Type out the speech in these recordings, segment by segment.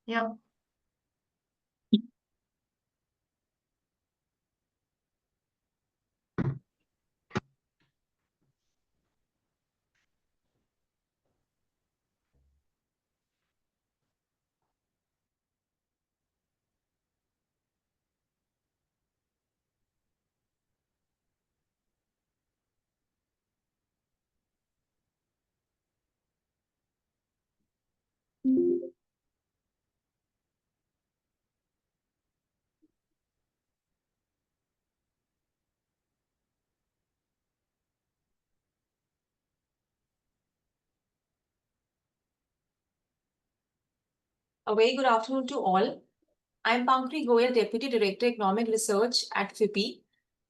Yeah. A very good afternoon to all. I'm Pankri Goyal, Deputy Director Economic Research at FIPI.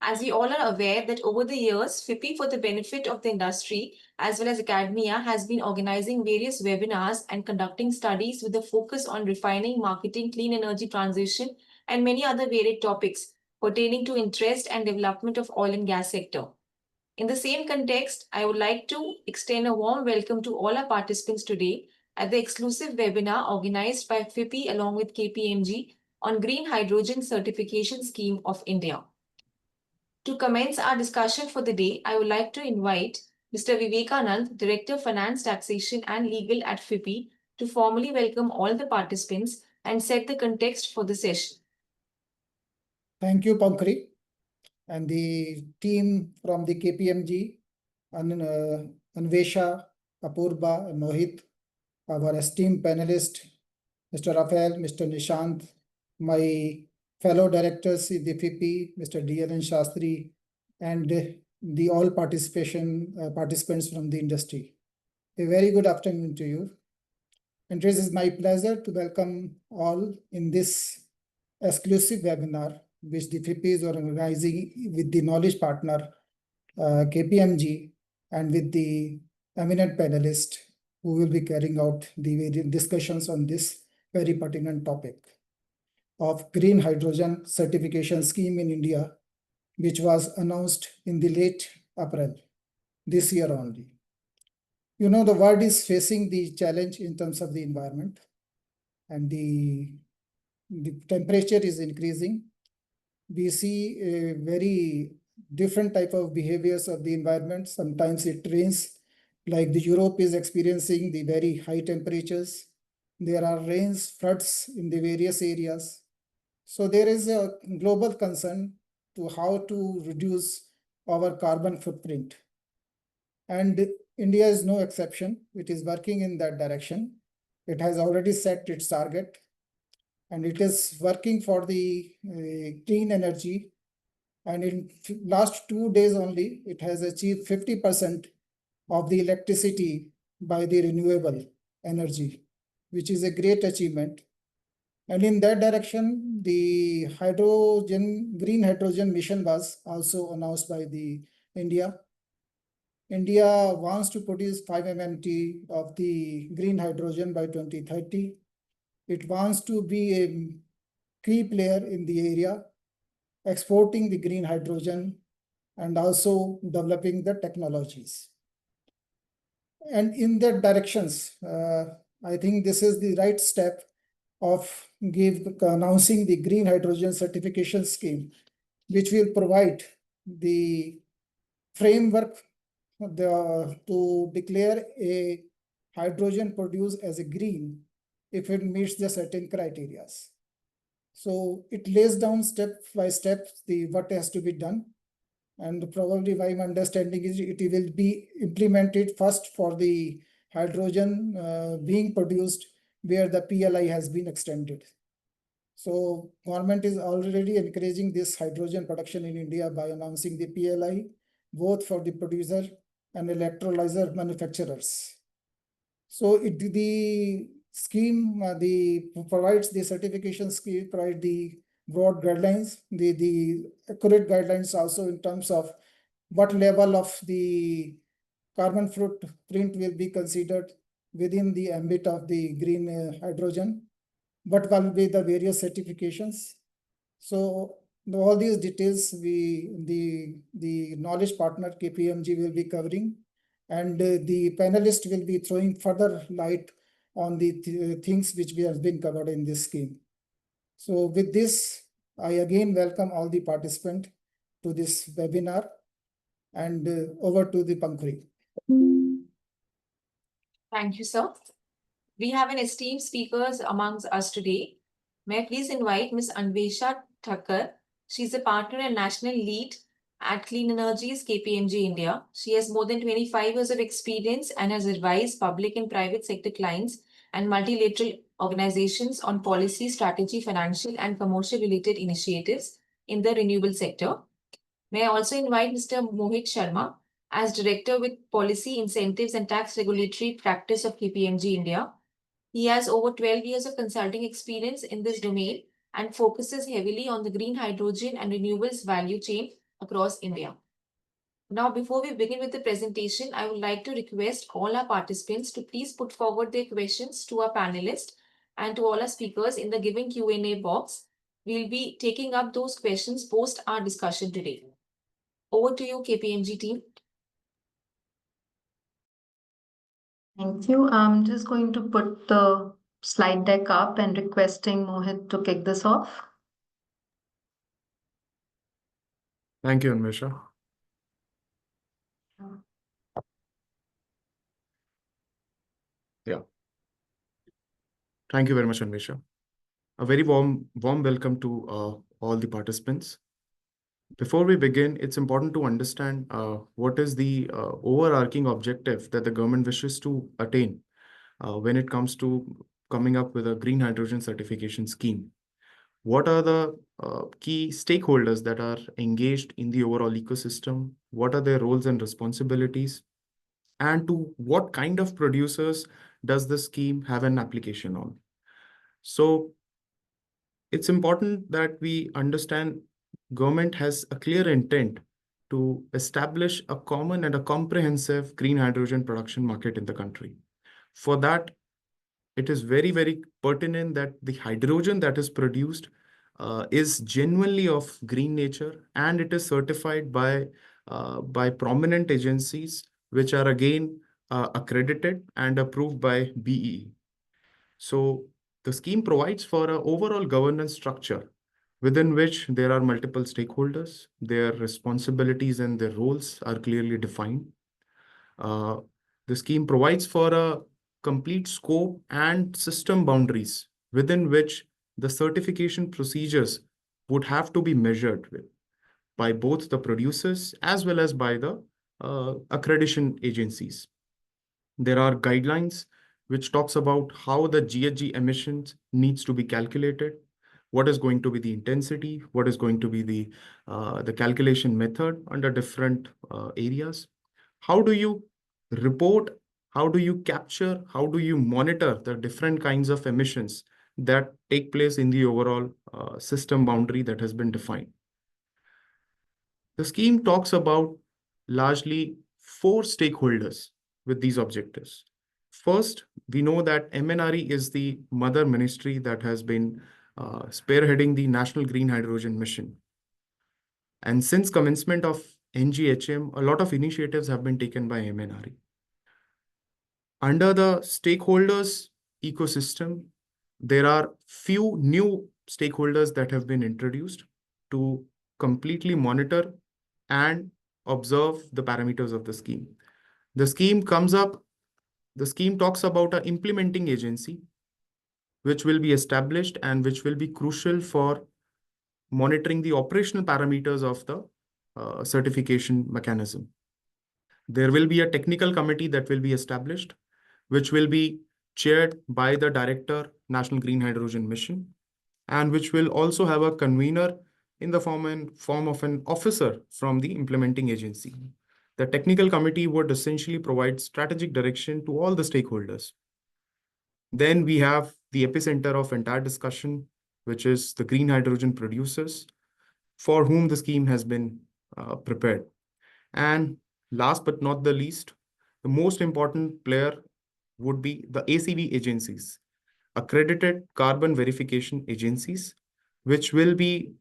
As we all are aware that over the years, FIPI, for the benefit of the industry as well as academia, has been organizing various webinars and conducting studies with a focus on refining, marketing, clean energy transition, and many other varied topics pertaining to interest and development of oil and gas sector. In the same context, I would like to extend a warm welcome to all our participants today at the exclusive webinar organized by FIPI along with KPMG on Green Hydrogen Certification Scheme of India. To commence our discussion for the day, I would like to invite Mr. Vivekanand, Director Finance, Taxation and Legal at FIPI, to formally welcome all the participants and set the context for the session. Thank you, Pankri, and the team from the KPMG, Anvesha, Apurba, and Mohit, our esteemed panelist, Mr. Rafael, Mr. Nishant, my fellow directors in the FIPI, Mr. DLN Shastri, and the all participants from the industry. A very good afternoon to you. And it is my pleasure to welcome all in this exclusive webinar, which the FIPI is organizing with the knowledge partner, KPMG, and with the eminent panelists who will be carrying out the discussions on this very pertinent topic of green hydrogen certification scheme in India, which was announced in the late April this year only. You know, the world is facing the challenge in terms of the environment, and the temperature is increasing. We see a very different type of behaviors of the environment. Sometimes it rains, like the Europe is experiencing the very high temperatures. There are rains, floods in the various areas. So there is a global concern to how to reduce our carbon footprint. And India is no exception. It is working in that direction. It has already set its target, and it is working for the clean energy. And in last 2 days only, it has achieved 50% of the electricity by the renewable energy, which is a great achievement. And in that direction, the green hydrogen mission was also announced by the India. India wants to produce 5 MMT of the green hydrogen by 2030. It wants to be a key player in the area, exporting the green hydrogen and also developing the technologies. And in that directions, I think this is the right step of announcing the green hydrogen certification scheme, which will provide the framework to declare a hydrogen produced as a green if it meets the certain criteria. So it lays down step by step what has to be done. And probably my understanding is it will be implemented first for the hydrogen being produced where the PLI has been extended. So government is already encouraging this hydrogen production in India by announcing the PLI, both for the producer and electrolyzer manufacturers. So the scheme provides the certification scheme, provide the broad guidelines, the accurate guidelines also in terms of what level of the carbon footprint will be considered within the ambit of the green hydrogen, what will be the various certifications. So all these details the knowledge partner KPMG will be covering, and the panelist will be throwing further light on the things which we have been covered in this scheme. So with this, I again welcome all the participants to this webinar, and over to the Pankuri. Thank you, sir. We have an esteemed speakers amongst us today. May I please invite Ms. Anvesha Thakkar. She's a partner and national lead at Clean Energies KPMG India. She has more than 25 years of experience and has advised public and private sector clients and multilateral organizations on policy, strategy, financial, and commercial related initiatives in the renewable sector. May I also invite Mr. Mohit Sharma as Director with Policy, Incentives, and Tax Regulatory Practice of KPMG India. He has over 12 years of consulting experience in this domain and focuses heavily on the green hydrogen and renewables value chain across India. Now, before we begin with the presentation, I would like to request all our participants to please put forward their questions to our panelists and to all our speakers in the given Q&A box. We'll be taking up those questions post our discussion today. Over to you, KPMG team. Thank you. I'm just going to put the slide deck up and requesting Mohit to kick this off. Thank you, Anvesha. Yeah. Thank you very much, Anvesha. A very warm welcome to all the participants. Before we begin, it's important to understand what is the overarching objective that the government wishes to attain when it comes to coming up with a green hydrogen certification scheme. What are the key stakeholders that are engaged in the overall ecosystem? What are their roles and responsibilities? And to what kind of producers does the scheme have an application on? So it's important that we understand government has a clear intent to establish a common and a comprehensive green hydrogen production market in the country. For that, it is very, very pertinent that the hydrogen that is produced is genuinely of green nature, and it is certified by prominent agencies, which are again accredited and approved by BEE. So the scheme provides for an overall governance structure within which there are multiple stakeholders, their responsibilities and their roles are clearly defined. The scheme provides for a complete scope and system boundaries within which the certification procedures would have to be measured with by both the producers as well as by the accreditation agencies. There are guidelines which talks about how the GHG emissions needs to be calculated, what is going to be the intensity, what is going to be the calculation method under different areas. How do you report, how do you capture, how do you monitor the different kinds of emissions that take place in the overall system boundary that has been defined. The scheme talks about largely 4 stakeholders with these objectives. First, we know that MNRE is the mother ministry that has been spearheading the National Green Hydrogen Mission. And since commencement of NGHM, a lot of initiatives have been taken by MNRE. Under the stakeholders ecosystem, there are few new stakeholders that have been introduced to completely monitor and observe the parameters of the scheme. The scheme talks about an implementing agency, which will be established and which will be crucial for monitoring the operational parameters of the certification mechanism. There will be a technical committee that will be established, which will be chaired by the Director, National Green Hydrogen Mission, and which will also have a convener in the form of an officer from the implementing agency. The technical committee would essentially provide strategic direction to all the stakeholders. Then we have the epicenter of entire discussion, which is the green hydrogen producers, for whom the scheme has been prepared. And last but not the least, the most important player would be the ACV agencies, accredited carbon verification agencies, which will be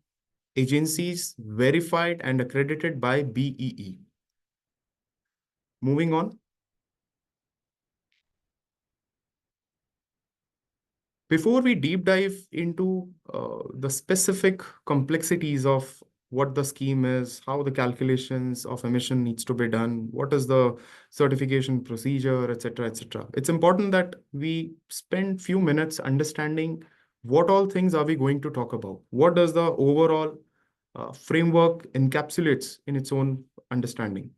agencies verified and accredited by BEE. Moving on. Before we deep dive into the specific complexities of what the scheme is, how the calculations of emission needs to be done, what is the certification procedure, etc., etc., it's important that we spend few minutes understanding what all things are we going to talk about. What does the overall framework encapsulates in its own understanding?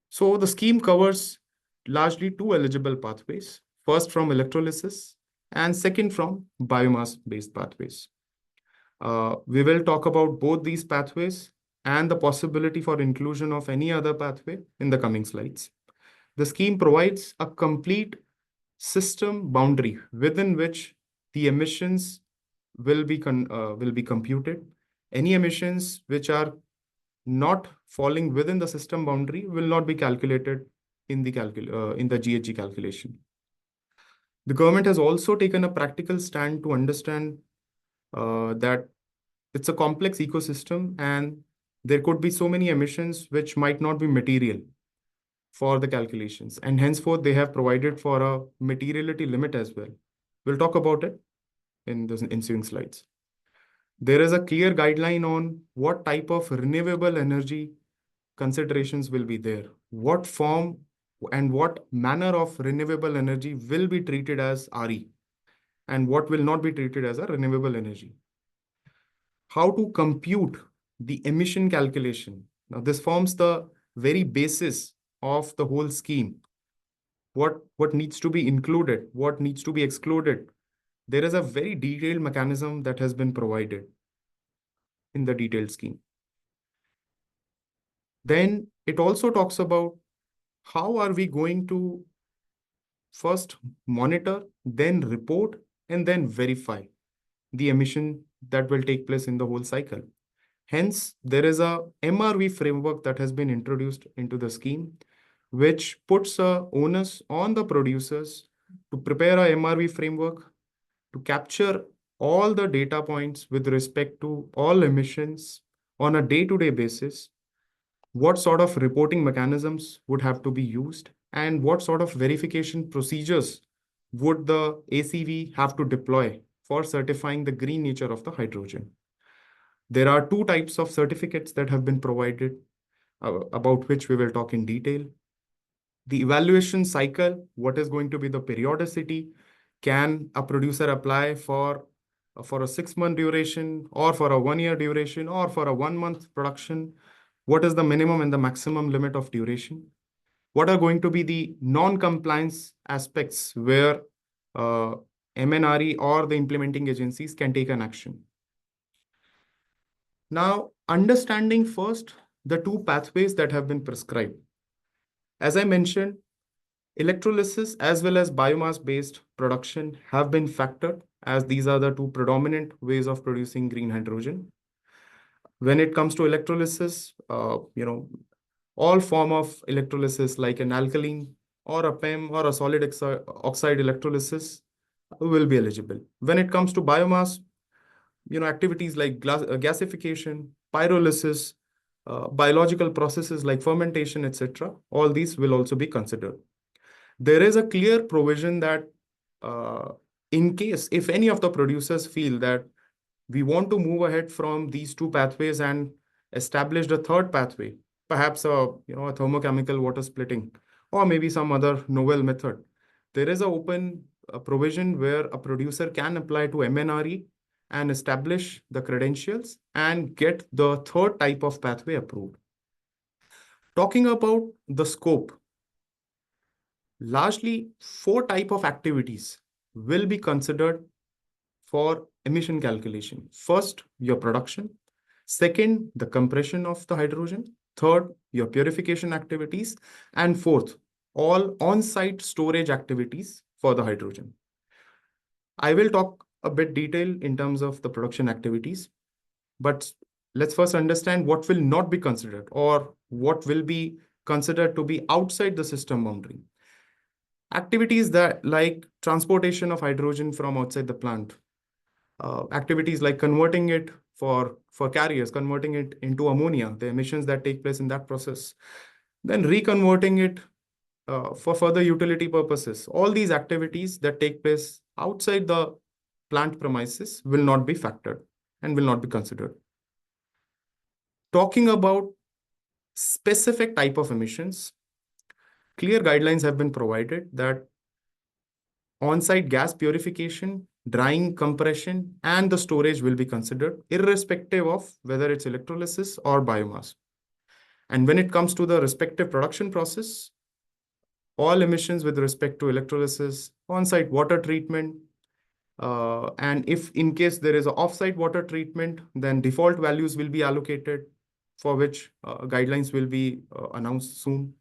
So the scheme covers largely two eligible pathways, first from electrolysis and second from biomass-based pathways. We will talk about both these pathways and the possibility for inclusion of any other pathway in the coming slides. The scheme provides a complete system boundary within which the emissions will be computed. Any emissions which are not falling within the system boundary will not be calculated in the GHG calculation. The government has also taken a practical stand to understand that it's a complex ecosystem and there could be so many emissions which might not be material for the calculations, and henceforth they have provided for a materiality limit as well. We'll talk about it in the ensuing slides. There is a clear guideline on what type of renewable energy considerations will be there. What form and what manner of renewable energy will be treated as RE and what will not be treated as a renewable energy. How to compute the emission calculation. Now, this forms the very basis of the whole scheme. What needs to be included, what needs to be excluded. There is a very detailed mechanism that has been provided in the detailed scheme. Then it also talks about how are we going to first monitor, then report, and then verify the emission that will take place in the whole cycle. Hence, there is a MRV framework that has been introduced into the scheme, which puts a onus on the producers to prepare a MRV framework to capture all the data points with respect to all emissions on a day-to-day basis, what sort of reporting mechanisms would have to be used, and what sort of verification procedures would the ACV have to deploy for certifying the green nature of the hydrogen. There are two types of certificates that have been provided, about which we will talk in detail. The evaluation cycle, what is going to be the periodicity? Can a producer apply for a 6-month duration, or for a 1-year duration, or for a 1-month production? What is the minimum and the maximum limit of duration? What are going to be the non-compliance aspects where MNRE or the implementing agencies can take an action? Now, understanding first the two pathways that have been prescribed. As I mentioned, electrolysis as well as biomass-based production have been factored, as these are the two predominant ways of producing green hydrogen. When it comes to electrolysis, all form of electrolysis like an alkaline or a PEM or a solid oxide electrolysis will be eligible. When it comes to biomass, activities like gasification, pyrolysis, biological processes like fermentation, etc., all these will also be considered. There is a clear provision that in case if any of the producers feel that we want to move ahead from these two pathways and establish the third pathway, perhaps a thermochemical water splitting, or maybe some other novel method, there is an open provision where a producer can apply to MNRE and establish the credentials and get the third type of pathway approved. Talking about the scope, largely 4 types of activities will be considered for emission calculation. First, your production. Second, the compression of the hydrogen. Third, your purification activities. And fourth, all on-site storage activities for the hydrogen. I will talk a bit detail in terms of the production activities, but let's first understand what will not be considered or what will be considered to be outside the system boundary. Activities that like transportation of hydrogen from outside the plant, activities like converting it for carriers, converting it into ammonia, the emissions that take place in that process, then reconverting it for further utility purposes. All these activities that take place outside the plant premises will not be factored and will not be considered. Talking about specific type of emissions, clear guidelines have been provided that on-site gas purification, drying, compression, and the storage will be considered, irrespective of whether it's electrolysis or biomass. And when it comes to the respective production process, all emissions with respect to electrolysis, on-site water treatment, and if in case there is an off-site water treatment, then default values will be allocated, for which guidelines will be announced soon.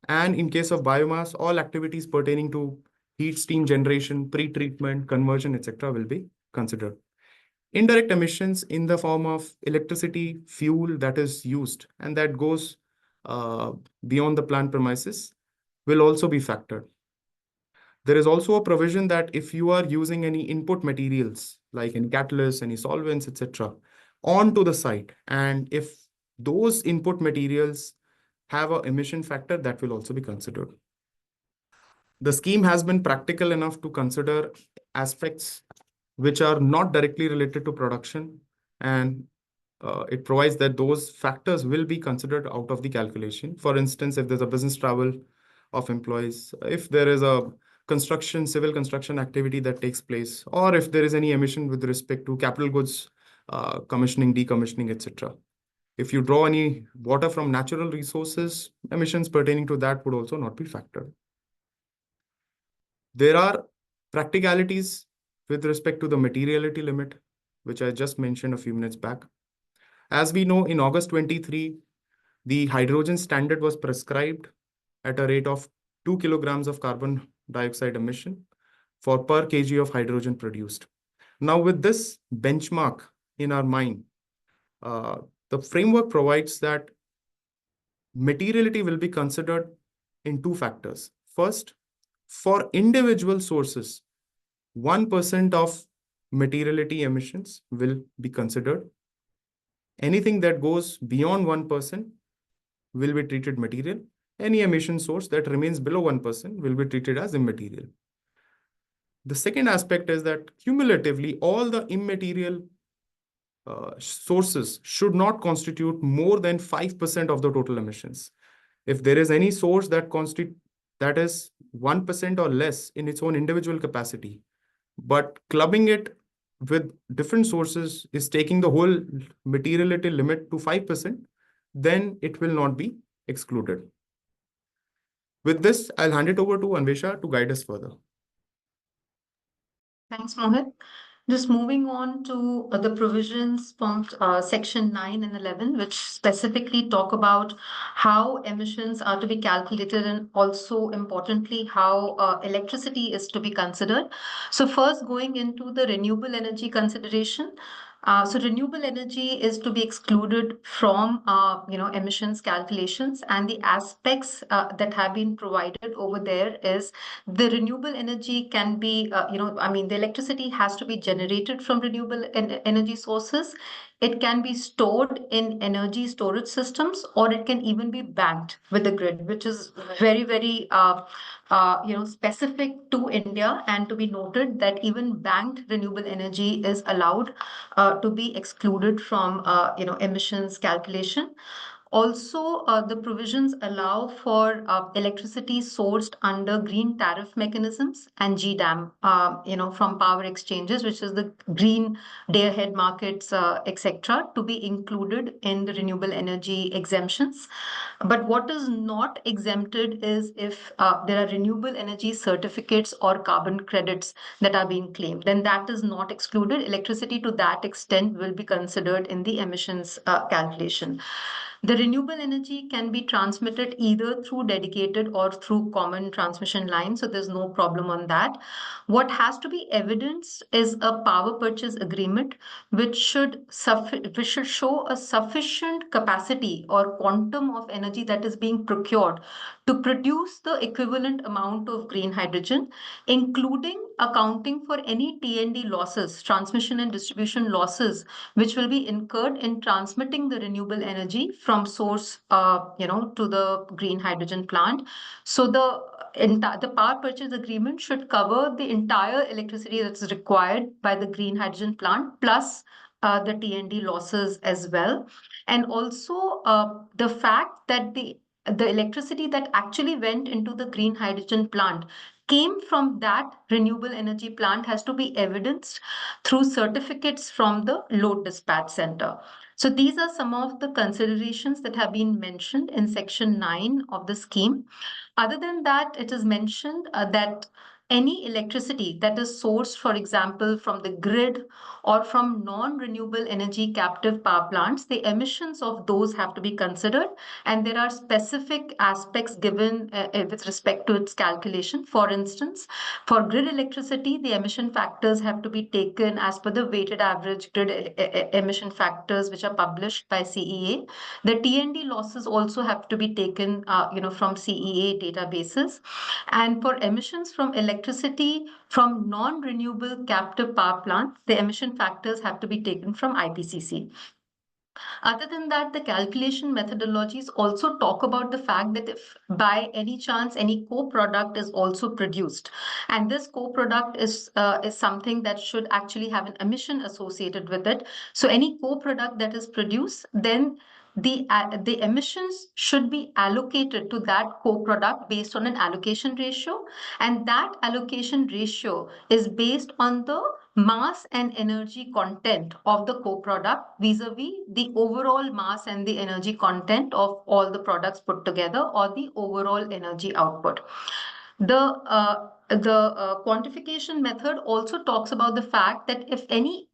And in case of biomass, all activities pertaining to heat, steam generation, pre-treatment, conversion, etc. will be considered. Indirect emissions in the form of electricity, fuel that is used and that goes beyond the plant premises will also be factored. There is also a provision that if you are using any input materials like any catalysts, any solvents, etc., onto the site, and if those input materials have an emission factor, that will also be considered. The scheme has been practical enough to consider aspects which are not directly related to production, and it provides that those factors will be considered out of the calculation. For instance, if there's a business travel of employees, if there is a civil construction activity that takes place, or if there is any emission with respect to capital goods, commissioning, decommissioning, etc. If you draw any water from natural resources, emissions pertaining to that would also not be factored. There are practicalities with respect to the materiality limit, which I just mentioned a few minutes back. As we know, in August 23, the hydrogen standard was prescribed at a rate of 2 kilograms of carbon dioxide emission for per kg of hydrogen produced. Now, with this benchmark in our mind, the framework provides that materiality will be considered in two factors. First, for individual sources, 1% of materiality emissions will be considered. Anything that goes beyond 1% will be treated material. Any emission source that remains below 1% will be treated as immaterial. The second aspect is that cumulatively, all the immaterial sources should not constitute more than 5% of the total emissions. If there is any source that is 1% or less in its own individual capacity, but clubbing it with different sources is taking the whole materiality limit to 5%, then it will not be excluded. With this, I'll hand it over to Anvesha to guide us further. Thanks, Mohit. Just moving on to the provisions from section 9 and 11, which specifically talk about how emissions are to be calculated and also importantly, how electricity is to be considered. So first going into the renewable energy consideration. So renewable energy is to be excluded from emissions calculations, and the aspects that have been provided over there is the renewable energy can be the electricity has to be generated from renewable energy sources. It can be stored in energy storage systems, or it can even be banked with the grid, which is very, very specific to India, and to be noted that even banked renewable energy is allowed to be excluded from emissions calculation. Also, the provisions allow for electricity sourced under green tariff mechanisms and GDAM, from power exchanges, which is the green day-ahead markets, etc., to be included in the renewable energy exemptions. But what is not exempted is if there are renewable energy certificates or carbon credits that are being claimed, then that is not excluded. Electricity to that extent will be considered in the emissions calculation. The renewable energy can be transmitted either through dedicated or through common transmission lines, so there's no problem on that. What has to be evidenced is a power purchase agreement, which should show a sufficient capacity or quantum of energy that is being procured to produce the equivalent amount of green hydrogen, including accounting for any T&D losses, transmission and distribution losses, which will be incurred in transmitting the renewable energy from source, to the green hydrogen plant. So the power purchase agreement should cover the entire electricity that's required by the green hydrogen plant plus the T&D losses as well. And also the fact that the electricity that actually went into the green hydrogen plant came from that renewable energy plant has to be evidenced through certificates from the load dispatch center. So these are some of the considerations that have been mentioned in section 9 of the scheme. Other than that, it is mentioned that any electricity that is sourced, for example, from the grid or from non-renewable energy captive power plants, the emissions of those have to be considered. And there are specific aspects given with respect to its calculation. For instance, for grid electricity, the emission factors have to be taken as per the weighted average grid emission factors, which are published by CEA. The T&D losses also have to be taken, from CEA databases. And for emissions from electricity from non-renewable captive power plants, the emission factors have to be taken from IPCC. Other than that, the calculation methodologies also talk about the fact that if by any chance any co-product is also produced, and this co-product is something that should actually have an emission associated with it. So any co-product that is produced, then the emissions should be allocated to that co-product based on an allocation ratio, and that allocation ratio is based on the mass and energy content of the co-product vis-a-vis the overall mass and the energy content of all the products put together, or the overall energy output. The quantification method also talks about the fact that if any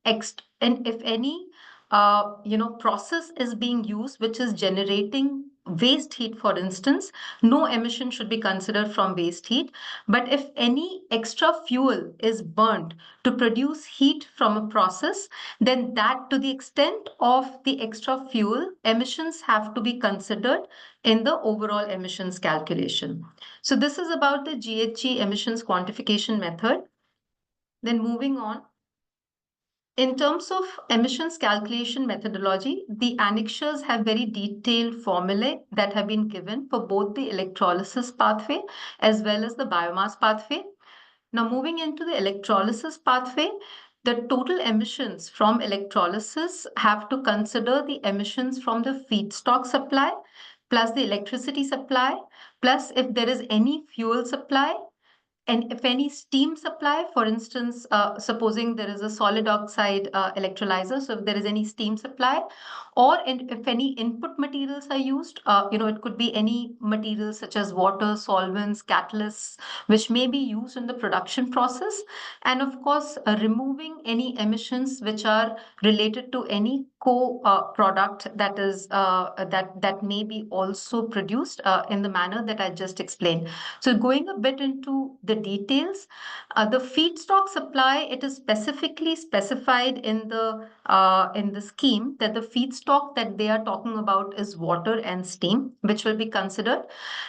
process is being used which is generating waste heat, for instance, no emission should be considered from waste heat. But if any extra fuel is burned to produce heat from a process, then that, to the extent of the extra fuel, emissions have to be considered in the overall emissions calculation. So this is about the GHG emissions quantification method. Then moving on. In terms of emissions calculation methodology, the annexures have very detailed formulae that have been given for both the electrolysis pathway as well as the biomass pathway. Now, moving into the electrolysis pathway, the total emissions from electrolysis have to consider the emissions from the feedstock supply, plus the electricity supply, plus if there is any fuel supply, and if any steam supply, for instance, supposing there is a solid oxide electrolyzer, so if there is any steam supply, or if any input materials are used, it could be any materials such as water, solvents, catalysts, which may be used in the production process. And of course, removing any emissions which are related to any co-product that is that may be also produced in the manner that I just explained. So going a bit into the details, the feedstock supply, it is specifically specified in the scheme that the feedstock that they are talking about is water and steam, which will be considered,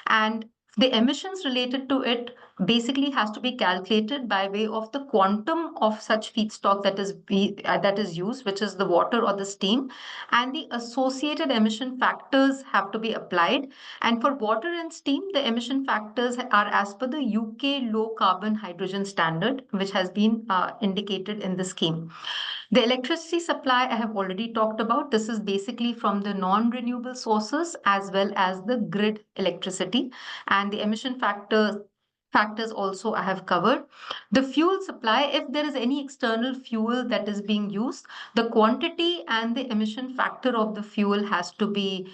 and the emissions related to it basically has to be calculated by way of the quantum of such feedstock that is used, which is the water or the steam, and the associated emission factors have to be applied. And for water and steam, the emission factors are as per the UK low carbon hydrogen standard, which has been indicated in the scheme. The electricity supply I have already talked about. This is basically from the non-renewable sources as well as the grid electricity, and the emission factors also I have covered. The fuel supply, if there is any external fuel that is being used, the quantity and the emission factor of the fuel has to be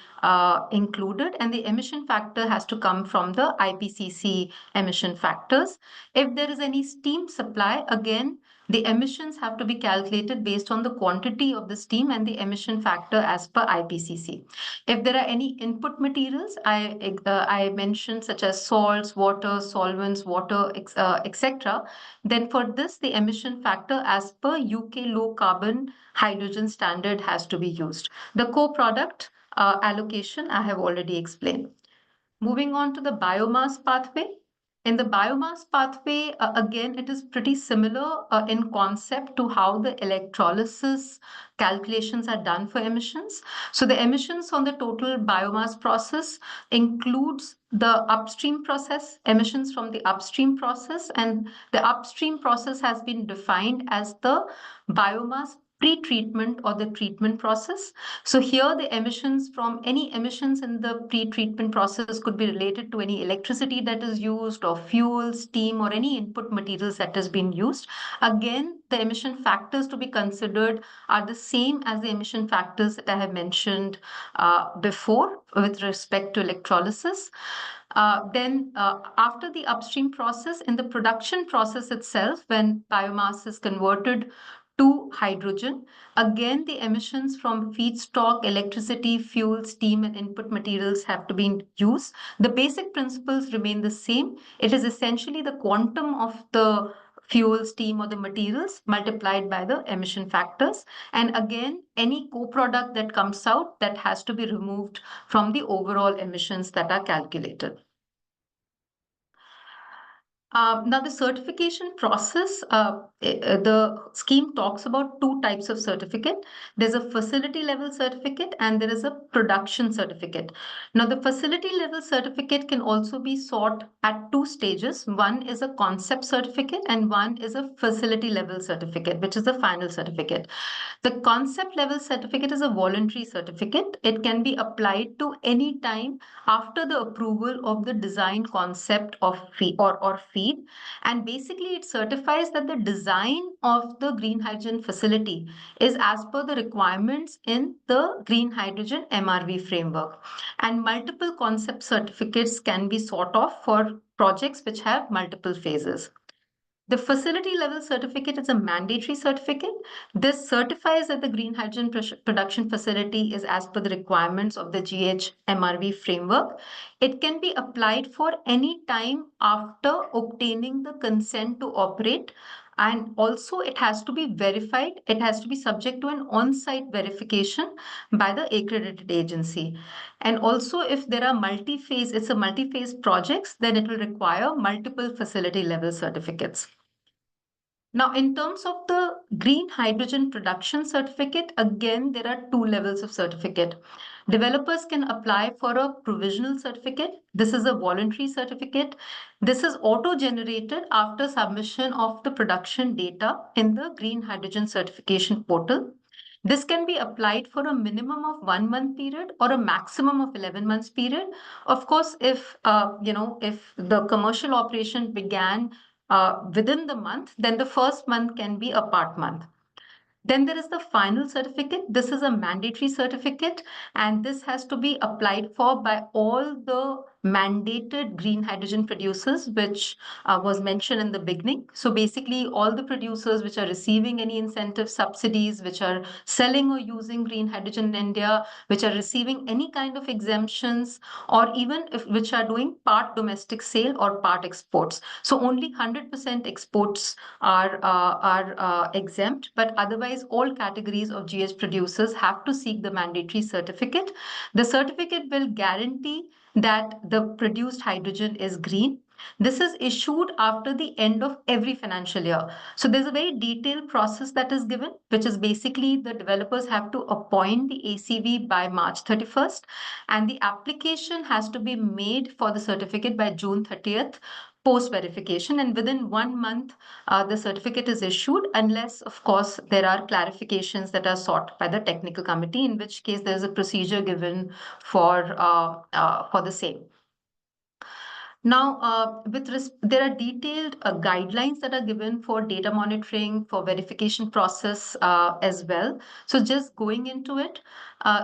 included, and the emission factor has to come from the IPCC emission factors. If there is any steam supply, again, the emissions have to be calculated based on the quantity of the steam and the emission factor as per IPCC. If there are any input materials, I mentioned such as salts, water, solvents, water, etc. Then for this, the emission factor as per UK low carbon hydrogen standard has to be used. The co-product allocation I have already explained. Moving on to the biomass pathway. In the biomass pathway, again, it is pretty similar in concept to how the electrolysis calculations are done for emissions. So the emissions on the total biomass process includes the upstream process, emissions from the upstream process, and the upstream process has been defined as the biomass pre-treatment or the treatment process. So here the emissions from any emissions in the pre-treatment process could be related to any electricity that is used or fuel, steam, or any input materials that has been used. Again, the emission factors to be considered are the same as the emission factors that I have mentioned before with respect to electrolysis. Then after the upstream process, in the production process itself, when biomass is converted to hydrogen, again, the emissions from feedstock, electricity, fuel, steam, and input materials have to be used. The basic principles remain the same. It is essentially the quantum of the fuel, steam, or the materials multiplied by the emission factors. And again, any co-product that comes out, that has to be removed from the overall emissions that are calculated. Now, the certification process, the scheme talks about two types of certificate. There's a facility level certificate and there is a production certificate. Now, the facility level certificate can also be sought at two stages. One is a concept certificate and one is a facility level certificate, which is the final certificate. The concept level certificate is a voluntary certificate. It can be applied to any time after the approval of the design concept of feed or feed. And basically, it certifies that the design of the green hydrogen facility is as per the requirements in the green hydrogen MRV framework. And multiple concept certificates can be sought off for projects which have multiple phases. The facility level certificate is a mandatory certificate. This certifies that the green hydrogen production facility is as per the requirements of the GHMRV framework. It can be applied for any time after obtaining the consent to operate. And also it has to be verified. It has to be subject to an on-site verification by the accredited agency. And also if there are multi-phase, it's a multi-phase projects, then it will require multiple facility level certificates. Now, in terms of the green hydrogen production certificate, again, there are two levels of certificate. Developers can apply for a provisional certificate. This is a voluntary certificate. This is auto-generated after submission of the production data in the green hydrogen certification portal. This can be applied for a minimum of 1 month period or a maximum of 11 months period. Of course, if if the commercial operation began within the month, then the first month can be a part month. Then there is the final certificate. This is a mandatory certificate, and this has to be applied for by all the mandated green hydrogen producers, which was mentioned in the beginning. So basically, all the producers which are receiving any incentive subsidies, which are selling or using green hydrogen in India, which are receiving any kind of exemptions, or even which are doing part domestic sale or part exports. So only 100% exports are exempt, but otherwise all categories of GH producers have to seek the mandatory certificate. The certificate will guarantee that the produced hydrogen is green. This is issued after the end of every financial year. So there's a very detailed process that is given, which is basically the developers have to appoint the ACV by March 31st, and the application has to be made for the certificate by June 30th post verification, and within 1 month the certificate is issued, unless of course there are clarifications that are sought by the technical committee, in which case there is a procedure given for the same. Now, there are detailed guidelines that are given for data monitoring, for verification process as well. So just going into it,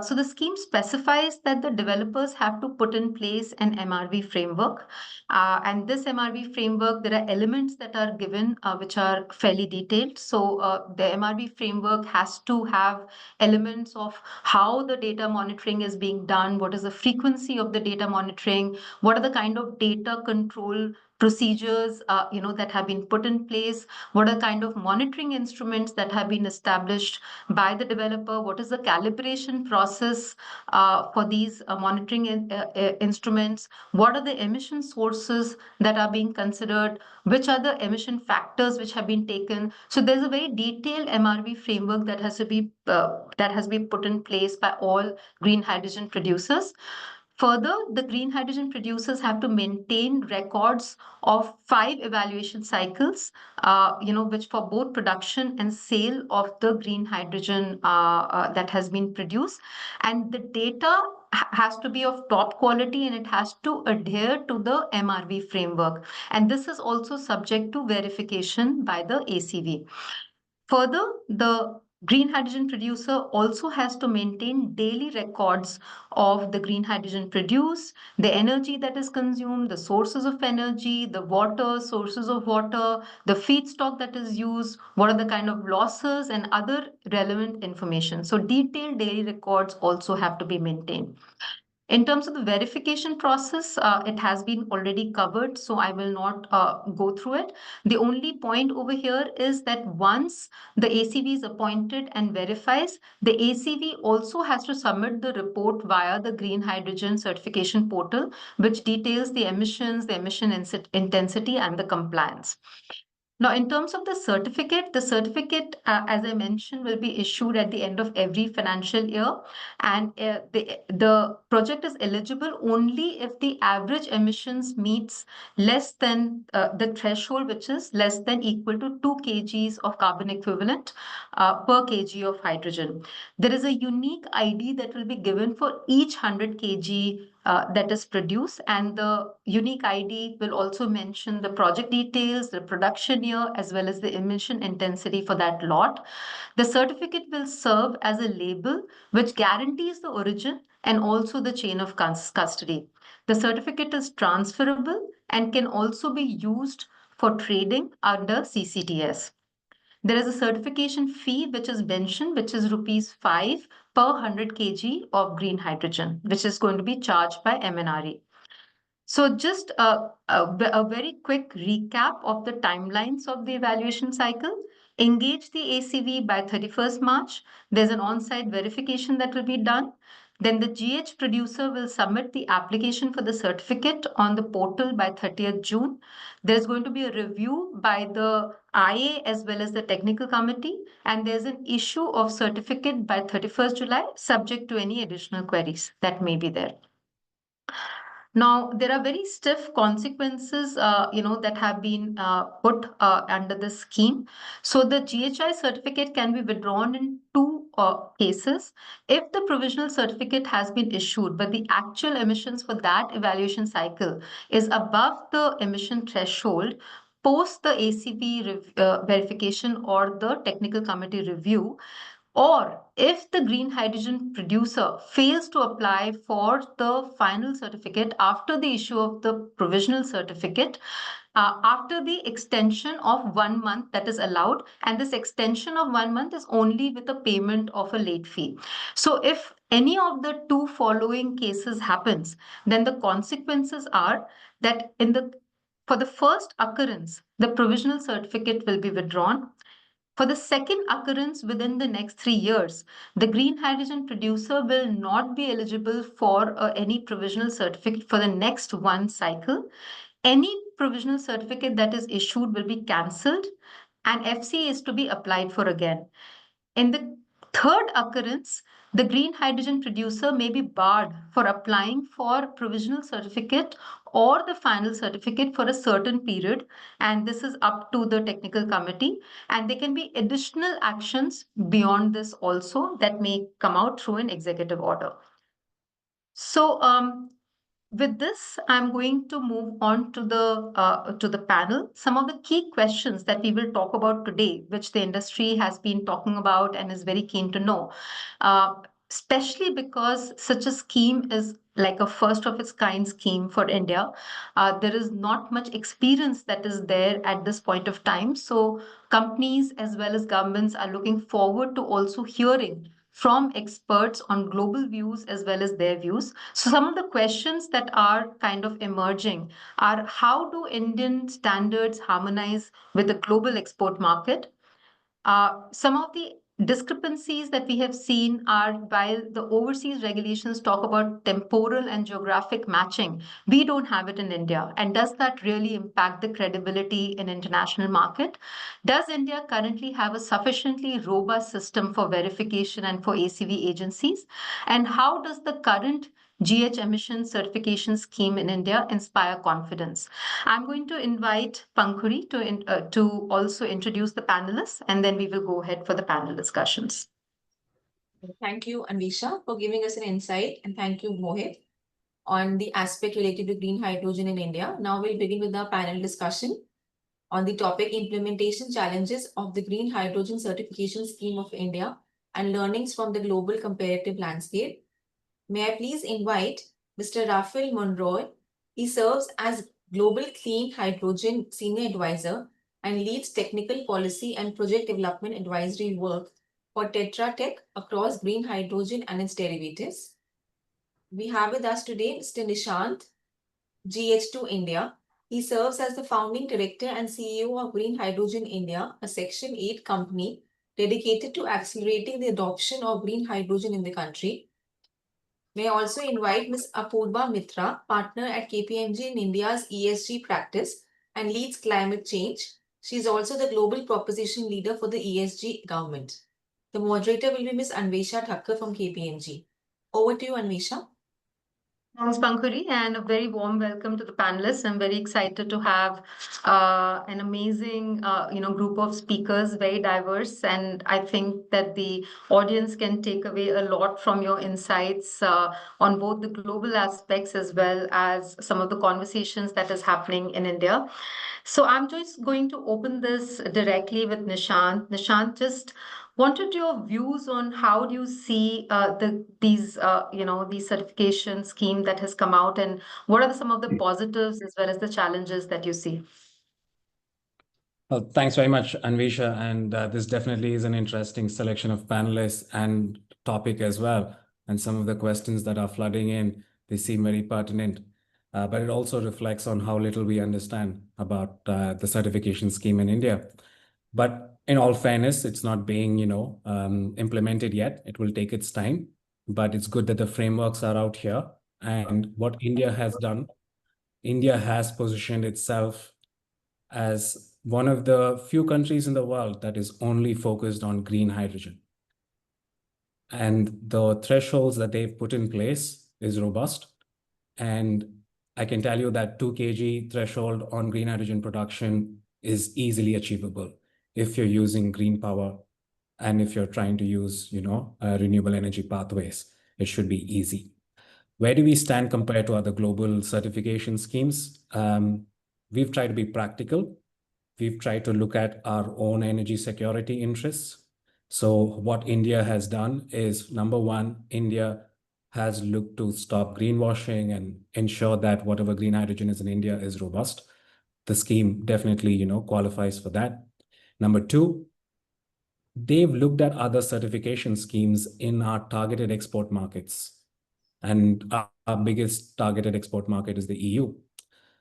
so the scheme specifies that the developers have to put in place an MRV framework. And this MRV framework, there are elements that are given which are fairly detailed. So the MRV framework has to have elements of how the data monitoring is being done, what is the frequency of the data monitoring, what are the kind of data control procedures, that have been put in place? What are kind of monitoring instruments that have been established by the developer? What is the calibration process for these monitoring instruments? What are the emission sources that are being considered? Which are the emission factors which have been taken? So there's a very detailed MRV framework that has been put in place by all green hydrogen producers. Further, the green hydrogen producers have to maintain records of 5 evaluation cycles, which for both production and sale of the green hydrogen that has been produced. And the data has to be of top quality and it has to adhere to the MRV framework. And this is also subject to verification by the ACV. Further, the green hydrogen producer also has to maintain daily records of the green hydrogen produced, the energy that is consumed, the sources of energy, the water, sources of water, the feedstock that is used, what are the kind of losses and other relevant information. So detailed daily records also have to be maintained. In terms of the verification process, it has been already covered, so I will not go through it. The only point over here is that once the ACV is appointed and verifies, the ACV also has to submit the report via the green hydrogen certification portal, which details the emissions, the emission intensity, and the compliance. Now, in terms of the certificate, as I mentioned, will be issued at the end of every financial year. And the project is eligible only if the average emissions meets less than the threshold, which is less than equal to 2 kgs of carbon equivalent per kg of hydrogen. There is a unique ID that will be given for each 100 kg that is produced, and the unique ID will also mention the project details, the production year, as well as the emission intensity for that lot. The certificate will serve as a label which guarantees the origin and also the chain of custody. The certificate is transferable and can also be used for trading under CCTS. There is a certification fee which is mentioned, which is rupees 5 per 100 kg of green hydrogen, which is going to be charged by MNRE. So just a very quick recap of the timelines of the evaluation cycle. Engage the ACV by 31st March. There's an on-site verification that will be done. Then the GH producer will submit the application for the certificate on the portal by 30th June. There's going to be a review by the IA as well as the technical committee, and there's an issue of certificate by 31st July, subject to any additional queries that may be there. Now, there are very stiff consequences, that have been put under this scheme. So the GHI certificate can be withdrawn in 2 cases. If the provisional certificate has been issued, but the actual emissions for that evaluation cycle is above the emission threshold, post the ACV verification or the technical committee review, or if the green hydrogen producer fails to apply for the final certificate after the issue of the provisional certificate, after the extension of 1 month that is allowed, and this extension of 1 month is only with the payment of a late fee. So if any of the 2 following cases happens, then the consequences are that for the first occurrence, the provisional certificate will be withdrawn. For the second occurrence within the next 3 years, the green hydrogen producer will not be eligible for any provisional certificate for the next 1 cycle. Any provisional certificate that is issued will be cancelled and FC is to be applied for again. In the third occurrence, the green hydrogen producer may be barred for applying for provisional certificate or the final certificate for a certain period, and this is up to the technical committee, and there can be additional actions beyond this also that may come out through an executive order. So with this, I'm going to move on to the panel. Some of the key questions that we will talk about today, which the industry has been talking about and is very keen to know, especially because such a scheme is like a first of its kind scheme for India. There is not much experience that is there at this point of time. So companies as well as governments are looking forward to also hearing from experts on global views as well as their views. So some of the questions that are kind of emerging are, how do Indian standards harmonize with the global export market? Some of the discrepancies that we have seen are, while the overseas regulations talk about temporal and geographic matching, we don't have it in India. And does that really impact the credibility in international market? Does India currently have a sufficiently robust system for verification and for ACV agencies? And how does the current GH emission certification scheme in India inspire confidence? I'm going to invite Pankhuri to also introduce the panelists, and then we will go ahead for the panel discussions. Thank you, Anvisha, for giving us an insight, and thank you, Mohit, on the aspect related to green hydrogen in India. Now we'll begin with our panel discussion on the topic implementation challenges of the green hydrogen certification scheme of India and learnings from the global comparative landscape. May I please invite Mr. Rafael Monroy. He serves as Global Clean Hydrogen Senior Advisor and leads technical policy and project development advisory work for Tetra Tech across green hydrogen and its derivatives. We have with us today Mr. Nishant, GH2 India. He serves as the founding director and CEO of Green Hydrogen India, a Section 8 company dedicated to accelerating the adoption of green hydrogen in the country. May I also invite Ms. Apurva Mitra, partner at KPMG in India's ESG practice and leads climate change. She is also the global proposition leader for the ESG government. The moderator will be Ms. Anvisha Thakkar from KPMG. Over to you, Anvisha. Thanks, Pankhuri, and a very warm welcome to the panelists. I'm very excited to have an amazing, group of speakers, very diverse, and I think that the audience can take away a lot from your insights on both the global aspects as well as some of the conversations that is happening in India. So I'm just going to open this directly with Nishant. Nishant, just wanted your views on how do you see these certification scheme that has come out, and what are some of the positives as well as the challenges that you see? Well, thanks very much, Anvisha. And this definitely is an interesting selection of panelists and topic as well. And some of the questions that are flooding in, they seem very pertinent. But it also reflects on how little we understand about the certification scheme in India. But in all fairness, it's not being, implemented yet. It will take its time. But it's good that the frameworks are out here. And what India has done, India has positioned itself as one of the few countries in the world that is only focused on green hydrogen. And the thresholds that they've put in place is robust. And I can tell you that 2 kg threshold on green hydrogen production is easily achievable if you're using green power and if you're trying to use, renewable energy pathways. It should be easy. Where do we stand compared to other global certification schemes? We've tried to be practical. We've tried to look at our own energy security interests. So what India has done is, number one, India has looked to stop greenwashing and ensure that whatever green hydrogen is in India is robust. The scheme definitely, qualifies for that. Number two, they've looked at other certification schemes in our targeted export markets. And our biggest targeted export market is the EU.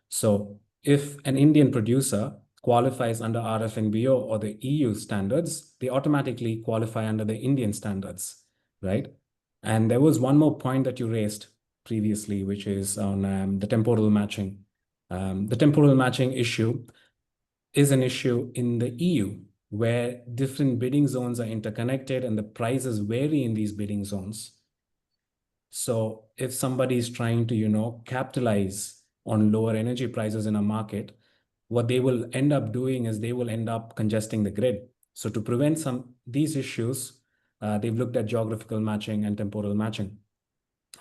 So if an Indian producer qualifies under RFNBO or the EU standards, they automatically qualify under the Indian standards, right? And there was one more point that you raised previously, which is on the temporal matching. The temporal matching issue is an issue in the EU, where different bidding zones are interconnected and the prices vary in these bidding zones. So if somebody is trying to, capitalize on lower energy prices in a market, what they will end up doing is they will end up congesting the grid. So to prevent these issues, they've looked at geographical matching and temporal matching.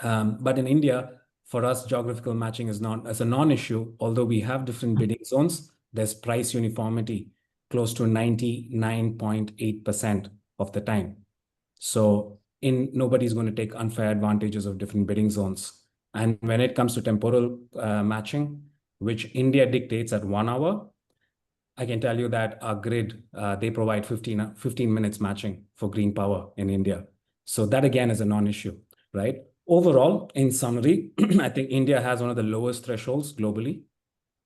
But in India, for us, geographical matching is not as a non-issue. Although we have different bidding zones, there's price uniformity close to 99.8% of the time. So nobody's going to take unfair advantages of different bidding zones. And when it comes to temporal matching, which India dictates at 1 hour, I can tell you that our grid, they provide 15 minutes matching for green power in India. So that again is a non-issue, right? Overall, in summary, I think India has one of the lowest thresholds globally,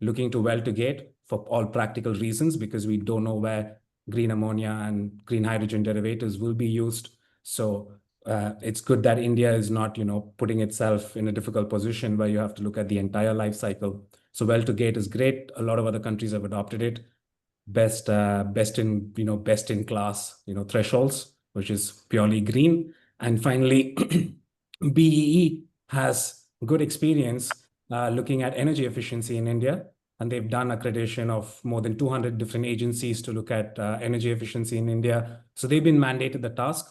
looking to well to gate for all practical reasons, because we don't know where green ammonia and green hydrogen derivatives will be used. So it's good that India is not, putting itself in a difficult position where you have to look at the entire life cycle. So well to gate is great. A lot of other countries have adopted it. Best in class, thresholds, which is purely green. And finally, BEE has good experience looking at energy efficiency in India, and they've done accreditation of more than 200 different agencies to look at energy efficiency in India. So they've been mandated the task.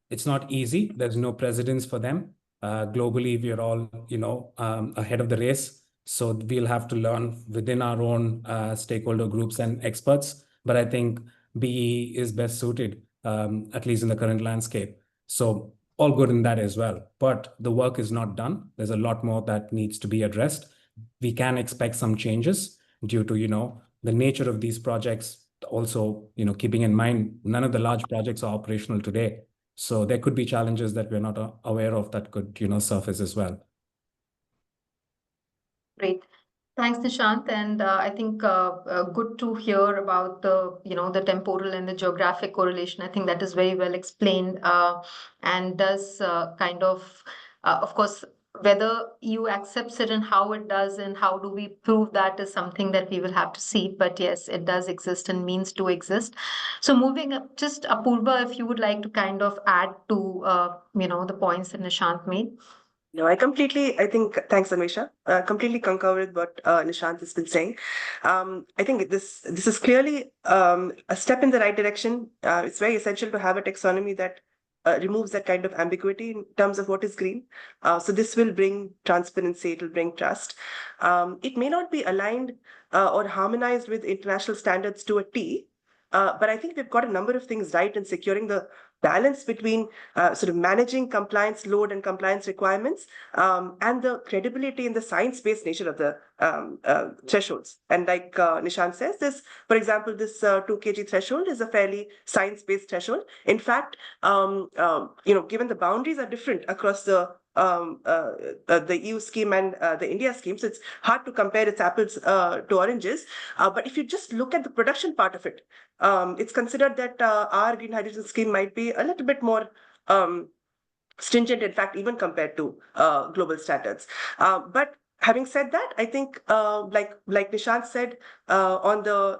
It's not easy. There's no precedence for them. Globally, we are all, ahead of the race. So we'll have to learn within our own stakeholder groups and experts. But I think BE is best suited, at least in the current landscape. So all good in that as well. But the work is not done. There's a lot more that needs to be addressed. We can expect some changes due to, the nature of these projects. Also, keeping in mind, none of the large projects are operational today. So there could be challenges that we're not aware of that could, surface as well. Great. Thanks, Nishant. And I think good to hear about the temporal and the geographic correlation. I think that is very well explained and does of course, whether EU accepts it and how it does and how do we prove that is something that we will have to see. But yes, it does exist and means to exist. So moving up, just Apurva, if you would like to kind of add to, the points that Nishant made. No, I think, thanks, Amisha. Completely concur with what Nishant has been saying. I think this is clearly a step in the right direction. It's very essential to have a taxonomy that removes that kind of ambiguity in terms of what is green. So this will bring transparency, it will bring trust. It may not be aligned or harmonized with international standards to a T, but I think we've got a number of things right in securing the balance between sort of managing compliance load and compliance requirements and the credibility in the science-based nature of the thresholds. And like Nishant says, for example, this 2 kg threshold is a fairly science-based threshold. In fact, given the boundaries are different across the EU scheme and the India scheme, so it's hard to compare its apples to oranges. But if you just look at the production part of it, it's considered that our green hydrogen scheme might be a little bit more stringent, in fact, even compared to global standards. But having said that, I think, like Nishant said, on the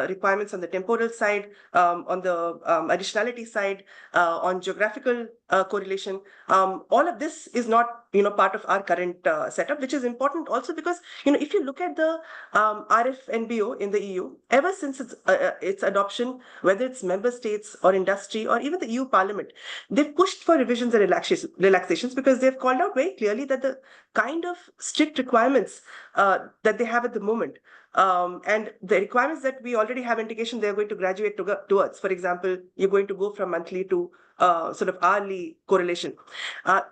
requirements on the temporal side, on the additionality side, on geographical correlation, all of this is not part of our current setup, which is important also because if you look at the RFNBO in the EU, ever since its adoption, whether it's member states or industry or even the EU Parliament, they've pushed for revisions and relaxations because they've called out very clearly that the kind of strict requirements that they have at the moment and the requirements that we already have indication they're going to graduate towards. For example, you're going to go from monthly to sort of hourly correlation.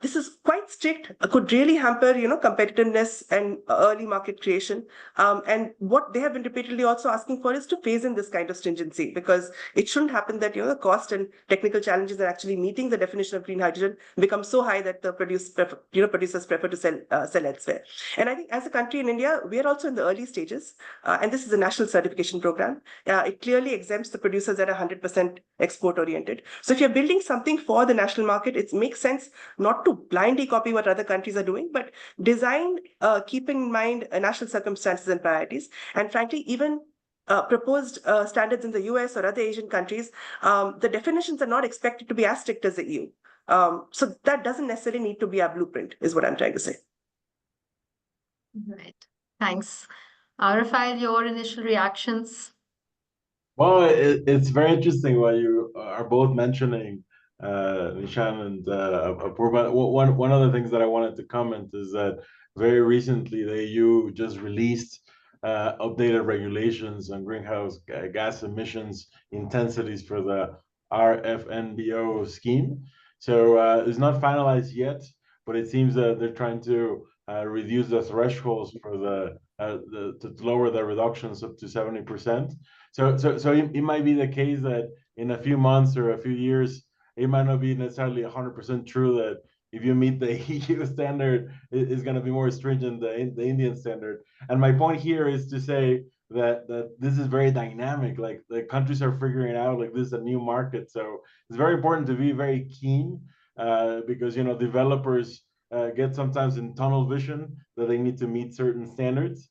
This is quite strict, could really hamper, competitiveness and early market creation. And what they have been repeatedly also asking for is to phase in this kind of stringency, because it shouldn't happen that, the cost and technical challenges are actually meeting the definition of green hydrogen become so high that the producers prefer to sell elsewhere. And I think as a country in India, we are also in the early stages, and this is a national certification program. It clearly exempts the producers that are 100% export oriented. So if you're building something for the national market, it makes sense not to blindly copy what other countries are doing, but design keeping in mind national circumstances and priorities. And frankly, even proposed standards in the US or other Asian countries, the definitions are not expected to be as strict as the EU. So that doesn't necessarily need to be our blueprint, is what I'm trying to say. Right. Thanks. Rafael, your initial reactions? Well, it's very interesting what you are both mentioning, Nishan and Apurva. One of the things that I wanted to comment is that very recently the EU just released updated regulations on greenhouse gas emissions intensities for the RFNBO scheme. So it's not finalized yet, but it seems that they're trying to reduce the thresholds for to lower the reductions up to 70%. So it might be the case that in a few months or a few years, it might not be necessarily 100% true that if you meet the EU standard, it's going to be more stringent than the Indian standard. And my point here is to say that this is very dynamic. Like the countries are figuring out like this is a new market, so it's very important to be very keen because developers get sometimes in tunnel vision that they need to meet certain standards.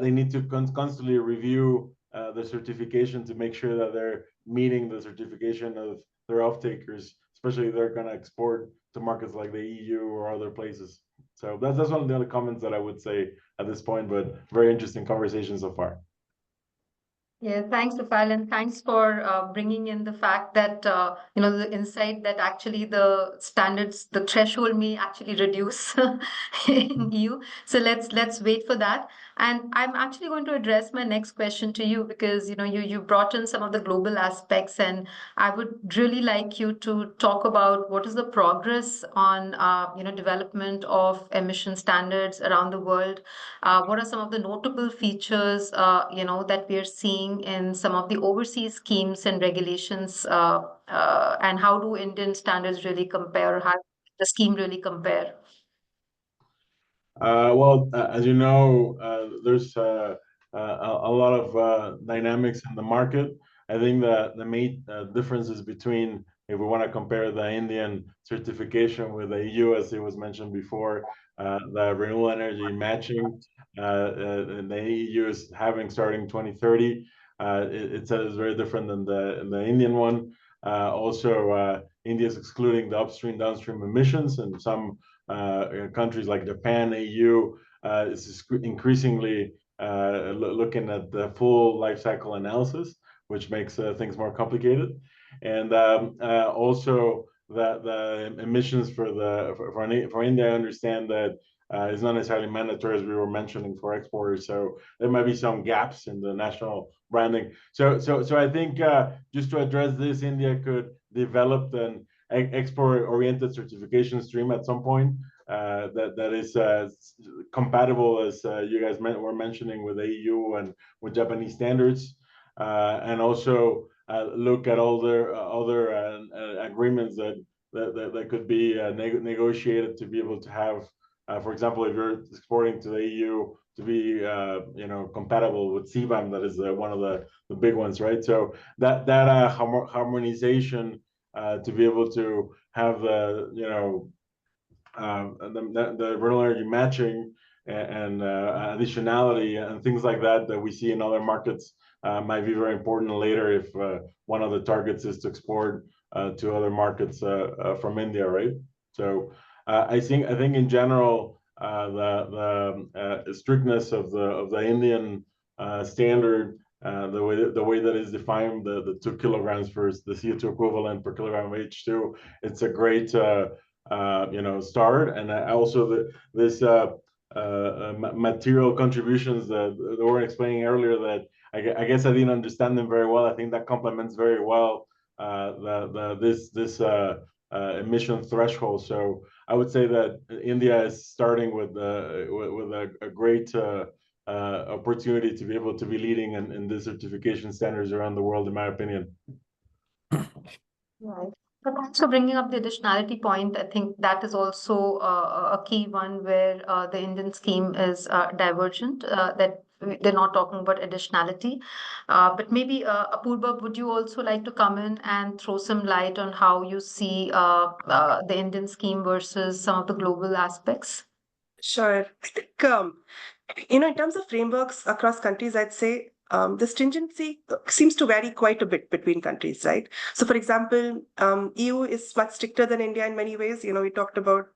They need to constantly review the certification to make sure that they're meeting the certification of their off-takers, especially if they're going to export to markets like the EU or other places. So that's one of the other comments that I would say at this point, but very interesting conversation so far. Yeah, thanks, Rafael, and thanks for bringing in the fact that the insight that actually the standards, the threshold may actually reduce in EU. So let's wait for that. And I'm actually going to address my next question to you because you brought in some of the global aspects, and I would really like you to talk about what is the progress on development of emission standards around the world. What are some of the notable features that we are seeing in some of the overseas schemes and regulations, and how do Indian standards really compare, or how the scheme really compare? Well, as you know, there's a lot of dynamics in the market. I think that the main differences between, if we want to compare the Indian certification with the EU, as it was mentioned before, the renewable energy matching, the EU is having starting 2030. It says it's very different than the Indian one. Also, India is excluding the upstream downstream emissions, and some countries like Japan, EU is increasingly looking at the full life cycle analysis, which makes things more complicated. And also the emissions for India, I understand that it's not necessarily mandatory, as we were mentioning, for exporters. So there might be some gaps in the national branding. So I think just to address this, India could develop an export-oriented certification stream at some point that is compatible, as you guys were mentioning, with the EU and with Japanese standards, and also look at all the other agreements that could be negotiated to be able to have, for example, if you're exporting to the EU, to be compatible with CBAM, that is one of the big ones, right? So that harmonization to be able to have the renewable energy matching and additionality and things like that we see in other markets might be very important later if one of the targets is to export to other markets from India, right? So I think in general the strictness of the Indian standard, the way that is defined, the 2 kilograms for the CO2 equivalent per kilogram of H2, it's a great start. And also this material contributions that were explaining earlier, that I guess I didn't understand them very well. I think that complements very well this emission threshold. So I would say that India is starting with a great opportunity to be able to be leading in the certification standards around the world, in my opinion. Right. But thanks for bringing up the additionality point. I think that is also a key one where the Indian scheme is divergent, that they're not talking about additionality. But maybe Apurva, would you also like to come in and throw some light on how you see the Indian scheme versus some of the global aspects? Sure. I think, in terms of frameworks across countries, I'd say the stringency seems to vary quite a bit between countries, right? So, for example, EU is much stricter than India in many ways. We talked about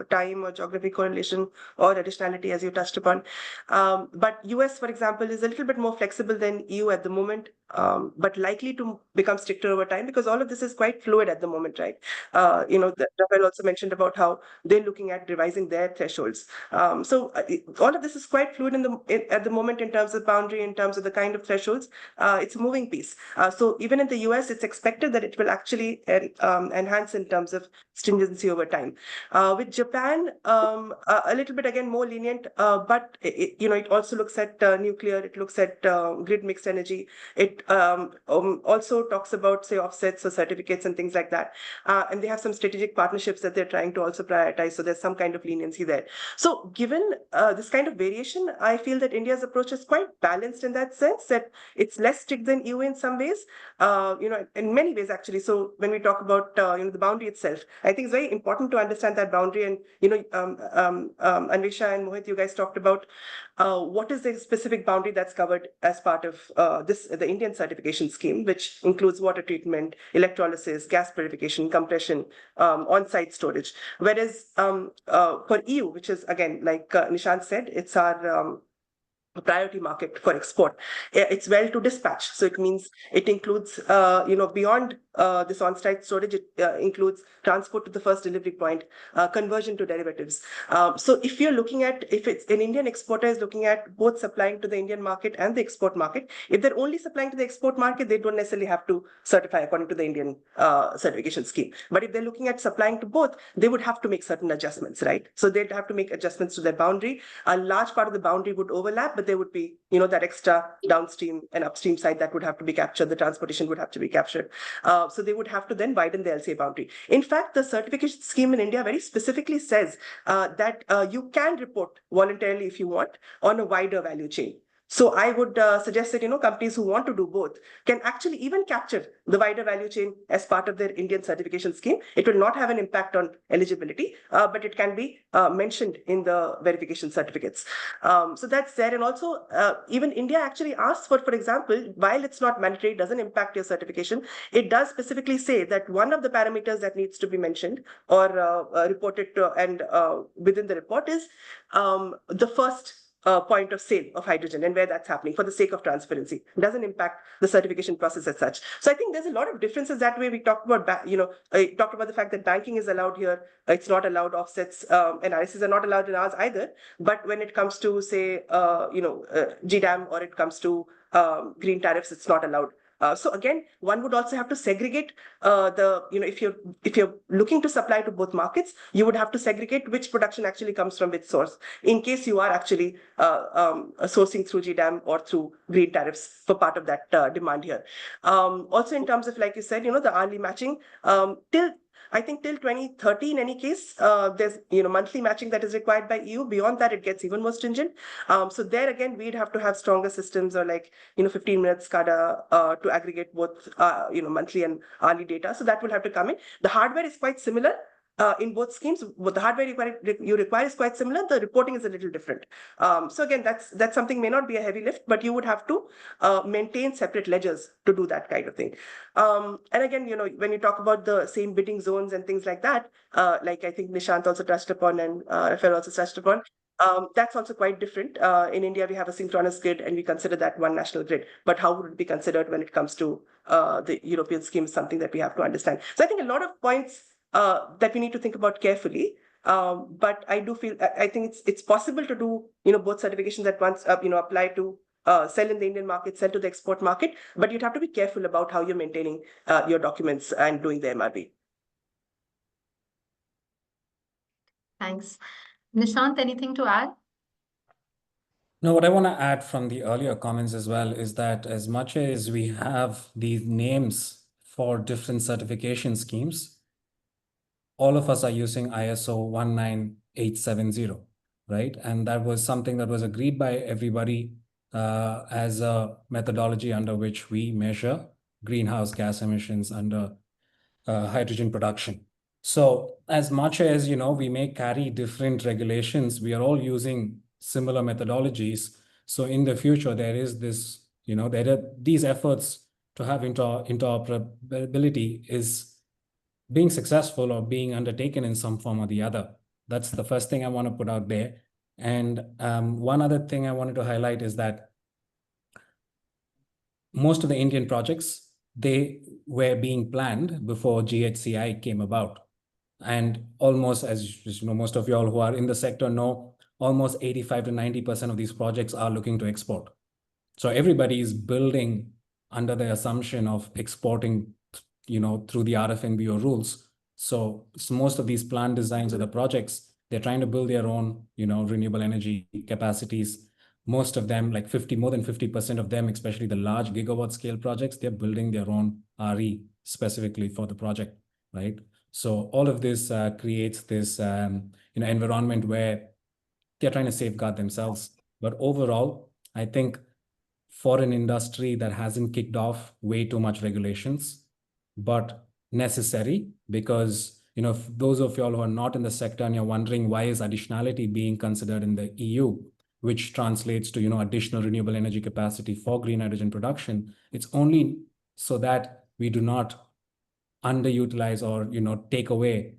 time or geographic correlation or additionality, as you touched upon. But US, for example, is a little bit more flexible than EU at the moment, but likely to become stricter over time, because all of this is quite fluid at the moment, right? Rafael also mentioned about how they're looking at revising their thresholds. So all of this is quite fluid at the moment in terms of boundary, in terms of the kind of thresholds. It's a moving piece. So even in the US, it's expected that it will actually enhance in terms of stringency over time. With Japan, a little bit again more lenient, but it also looks at nuclear. It looks at grid mixed energy. It it also talks about, say, offsets or certificates and things like that. And they have some strategic partnerships that they're trying to also prioritize. So there's some kind of leniency there. So given this kind of variation, I feel that India's approach is quite balanced in that sense, that it's less strict than EU in some ways, in many ways actually. So when we talk about the boundary itself, I think it's very important to understand that boundary. And Anvisha and Mohit, you guys talked about what is the specific boundary that's covered as part of the Indian certification scheme, which includes water treatment, electrolysis, gas purification, compression, on-site storage. Whereas for EU, which is again, like Nishant said, it's our priority market for export. It's well to dispatch. So it means it includes, beyond this on-site storage, it includes transport to the first delivery point, conversion to derivatives. So if you're looking at, if it's an Indian exporter is looking at both supplying to the Indian market and the export market, if they're only supplying to the export market, they don't necessarily have to certify according to the Indian certification scheme. But if they're looking at supplying to both, they would have to make certain adjustments, right? So they'd have to make adjustments to their boundary. A large part of the boundary would overlap, but there would be, that extra downstream and upstream side that would have to be captured. The transportation would have to be captured. So they would have to then widen the LCA boundary. In fact, the certification scheme in India very specifically says that you can report voluntarily if you want on a wider value chain. So I would suggest that, companies who want to do both can actually even capture the wider value chain as part of their Indian certification scheme. It will not have an impact on eligibility, but it can be mentioned in the verification certificates. So that's there. And also, even India actually asks for example, while it's not mandatory, it doesn't impact your certification, it does specifically say that one of the parameters that needs to be mentioned or reported to and within the report is the first point of sale of hydrogen and where that's happening for the sake of transparency. It doesn't impact the certification process as such. So I think there's a lot of differences that way. We talked about, I talked about the fact that banking is allowed here. It's not allowed. Offsets and RSCs are not allowed in ours either. But when it comes to, say, GDAM or it comes to green tariffs, it's not allowed. So again, one would also have to segregate if you're looking to supply to both markets, you would have to segregate which production actually comes from which source, in case you are actually sourcing through GDAM or through green tariffs for part of that demand here. Also, in terms of, like you said, the hourly matching, I think till 2030, in any case, there's monthly matching that is required by EU. Beyond that, it gets even more stringent. So there again, we'd have to have stronger systems or 15 minutes SCADA to aggregate both monthly and hourly data. So that will have to come in. The hardware is quite similar. In both schemes, what the hardware you require is quite similar. The reporting is a little different. So again, that's something may not be a heavy lift, but you would have to maintain separate ledgers to do that kind of thing. And again, when you talk about the same bidding zones and things like that, like I think Nishant also touched upon and Rafael also touched upon, that's also quite different. In India, we have a synchronous grid and we consider that one national grid. But how would it be considered when it comes to the European scheme is something that we have to understand. So I think a lot of points that we need to think about carefully. But I do feel, I think it's possible to do, both certifications at once, apply to sell in the Indian market, sell to the export market, but you'd have to be careful about how you're maintaining your documents and doing the MRB. Thanks. Nishant, anything to add? No, what I want to add from the earlier comments as well is that as much as we have these names for different certification schemes, all of us are using ISO 19870, right? And that was something that was agreed by everybody as a methodology under which we measure greenhouse gas emissions under hydrogen production. So as much as, we may carry different regulations, we are all using similar methodologies. So in the future, there is this, there are these efforts to have interoperability is being successful or being undertaken in some form or the other. That's the first thing I want to put out there. And one other thing I wanted to highlight is that most of the Indian projects, they were being planned before GHCI came about. And almost, as most of you all who are in the sector know, almost 85 to 90% of these projects are looking to export. So everybody is building under the assumption of exporting, through the RFNBO rules. So most of these plant designs of the projects, they're trying to build their own, renewable energy capacities. most of them, like more than 50% of them, especially the large gigawatt scale projects, they're building their own RE specifically for the project, right? So all of this creates this environment where they're trying to safeguard themselves. But overall, I think for an industry that hasn't kicked off way too much regulations, but necessary, because those of y'all who are not in the sector and you're wondering why is additionality being considered in the EU, which translates to additional renewable energy capacity for green hydrogen production, it's only so that we do not underutilize or take away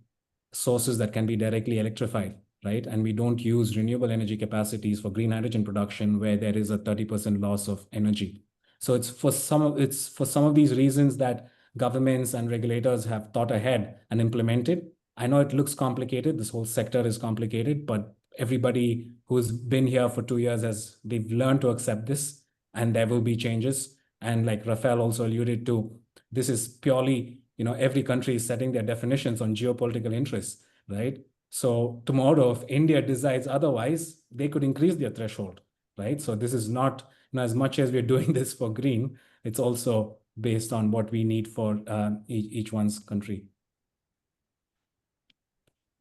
sources that can be directly electrified, right? And we don't use renewable energy capacities for green hydrogen production where there is a 30% loss of energy. So it's for some of these reasons that governments and regulators have thought ahead and implemented. I know it looks complicated. This whole sector is complicated, but everybody who's been here for 2 years they've learned to accept this, and there will be changes. And like Rafael also alluded to, this is purely, every country is setting their definitions on geopolitical interests, right? So tomorrow, if India decides otherwise, they could increase their threshold, right? So this is not, as much as we're doing this for green, it's also based on what we need for each one's country.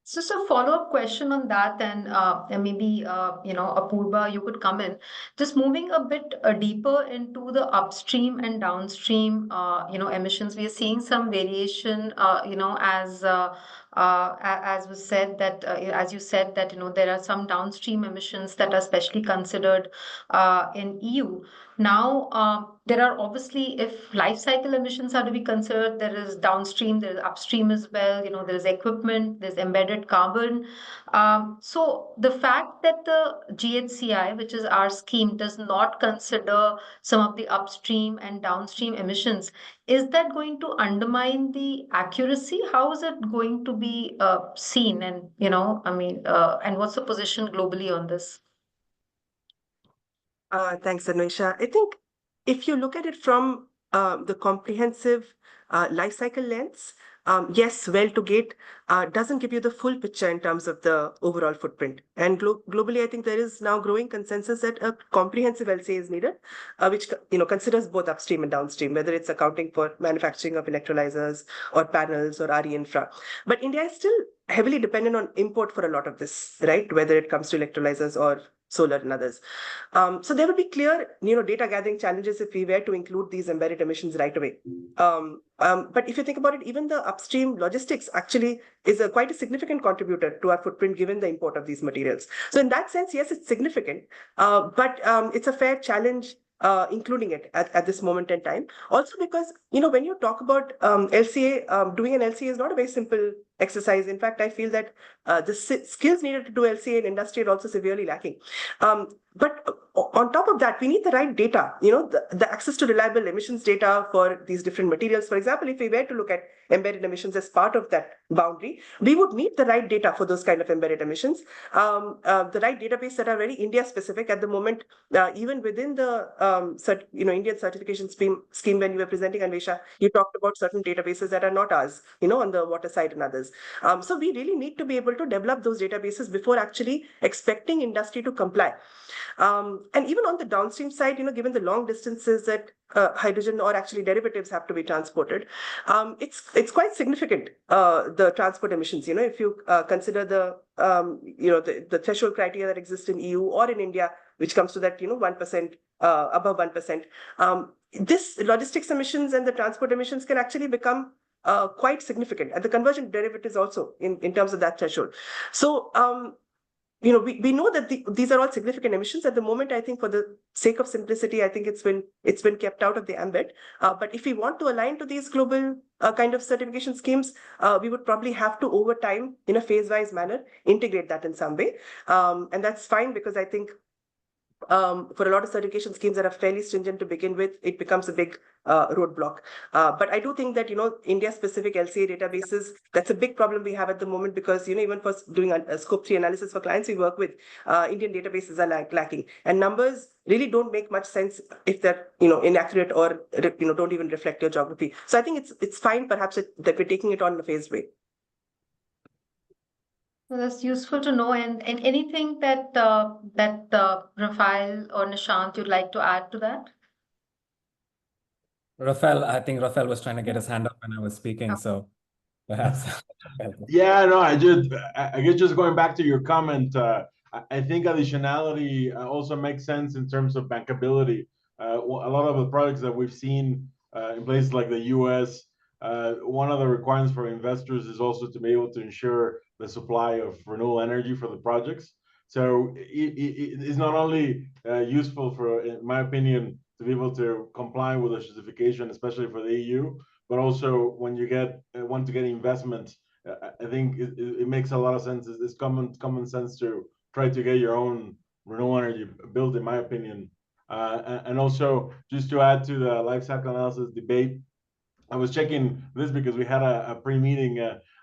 So, just a follow-up question on that, and maybe Apurva, you could come in. Just moving a bit deeper into the upstream and downstream, emissions. We are seeing some variation, as was said that, as you said that there are some downstream emissions that are specially considered in EU. Now, there are obviously, if life cycle emissions are to be considered, there is downstream, there is upstream as well. There is equipment, there's embedded carbon. So the fact that the GHCI, which is our scheme, does not consider some of the upstream and downstream emissions, is that going to undermine the accuracy? How is it going to be seen? And and what's the position globally on this? Thanks, Anusha. I think if you look at it from the comprehensive life cycle lens, yes, well to gate doesn't give you the full picture in terms of the overall footprint. And globally, I think there is now growing consensus that a comprehensive LCA is needed, which considers both upstream and downstream, whether it's accounting for manufacturing of electrolyzers or panels or RE infra. But India is still heavily dependent on import for a lot of this, right? Whether it comes to electrolyzers or solar and others. So there would be clear, data gathering challenges if we were to include these embedded emissions right away. But if you think about it, even the upstream logistics actually is quite a significant contributor to our footprint given the import of these materials. So in that sense, yes, it's significant, but it's a fair challenge including it at this moment in time. Also because, when you talk about LCA, doing an LCA is not a very simple exercise. In fact, I feel that the skills needed to do LCA in industry are also severely lacking. But on top of that, we need the right data, the access to reliable emissions data for these different materials. For example, if we were to look at embedded emissions as part of that boundary, we would need the right data for those kind of embedded emissions, the right database that are very India specific at the moment, even within the Indian certification scheme when you were presenting, Anvesha, you talked about certain databases that are not ours, on the water side and others. So we really need to be able to develop those databases before actually expecting industry to comply. And even on the downstream side, given the long distances that hydrogen or actually derivatives have to be transported, it's quite significant, the transport emissions. If you consider the threshold criteria that exist in EU or in India, which comes to that 1%, above 1%, this logistics emissions and the transport emissions can actually become quite significant, and the conversion derivatives also in terms of that threshold. So we know that these are all significant emissions at the moment. I think for the sake of simplicity, I think it's been kept out of the ambit. But if we want to align to these global kind of certification schemes, we would probably have to, over time, in a phase-wise manner, integrate that in some way. And that's fine, because I think for a lot of certification schemes that are fairly stringent to begin with, it becomes a big roadblock. But I do think that, India-specific LCA databases, that's a big problem we have at the moment, because, even for doing a scope 3 analysis for clients we work with, Indian databases are lacking. And numbers really don't make much sense if they're, inaccurate or, don't even reflect your geography. So I think it's fine, perhaps, that we're taking it on in a phased way. Well, that's useful to know. And anything that Rafael or Nishant you'd like to add to that? Rafael, I think Rafael was trying to get his hand up when I was speaking, so perhaps. Yeah, no, I guess just going back to your comment, I think additionality also makes sense in terms of bankability. A lot of the products that we've seen in places like the US, one of the requirements for investors is also to be able to ensure the supply of renewable energy for the projects. So it's not only useful for, in my opinion, to be able to comply with the certification, especially for the EU, but also when you want to get investment, I think it makes a lot of sense. It's common sense to try to get your own renewable energy built, in my opinion. And also, just to add to the life cycle analysis debate, I was checking this because we had a pre-meeting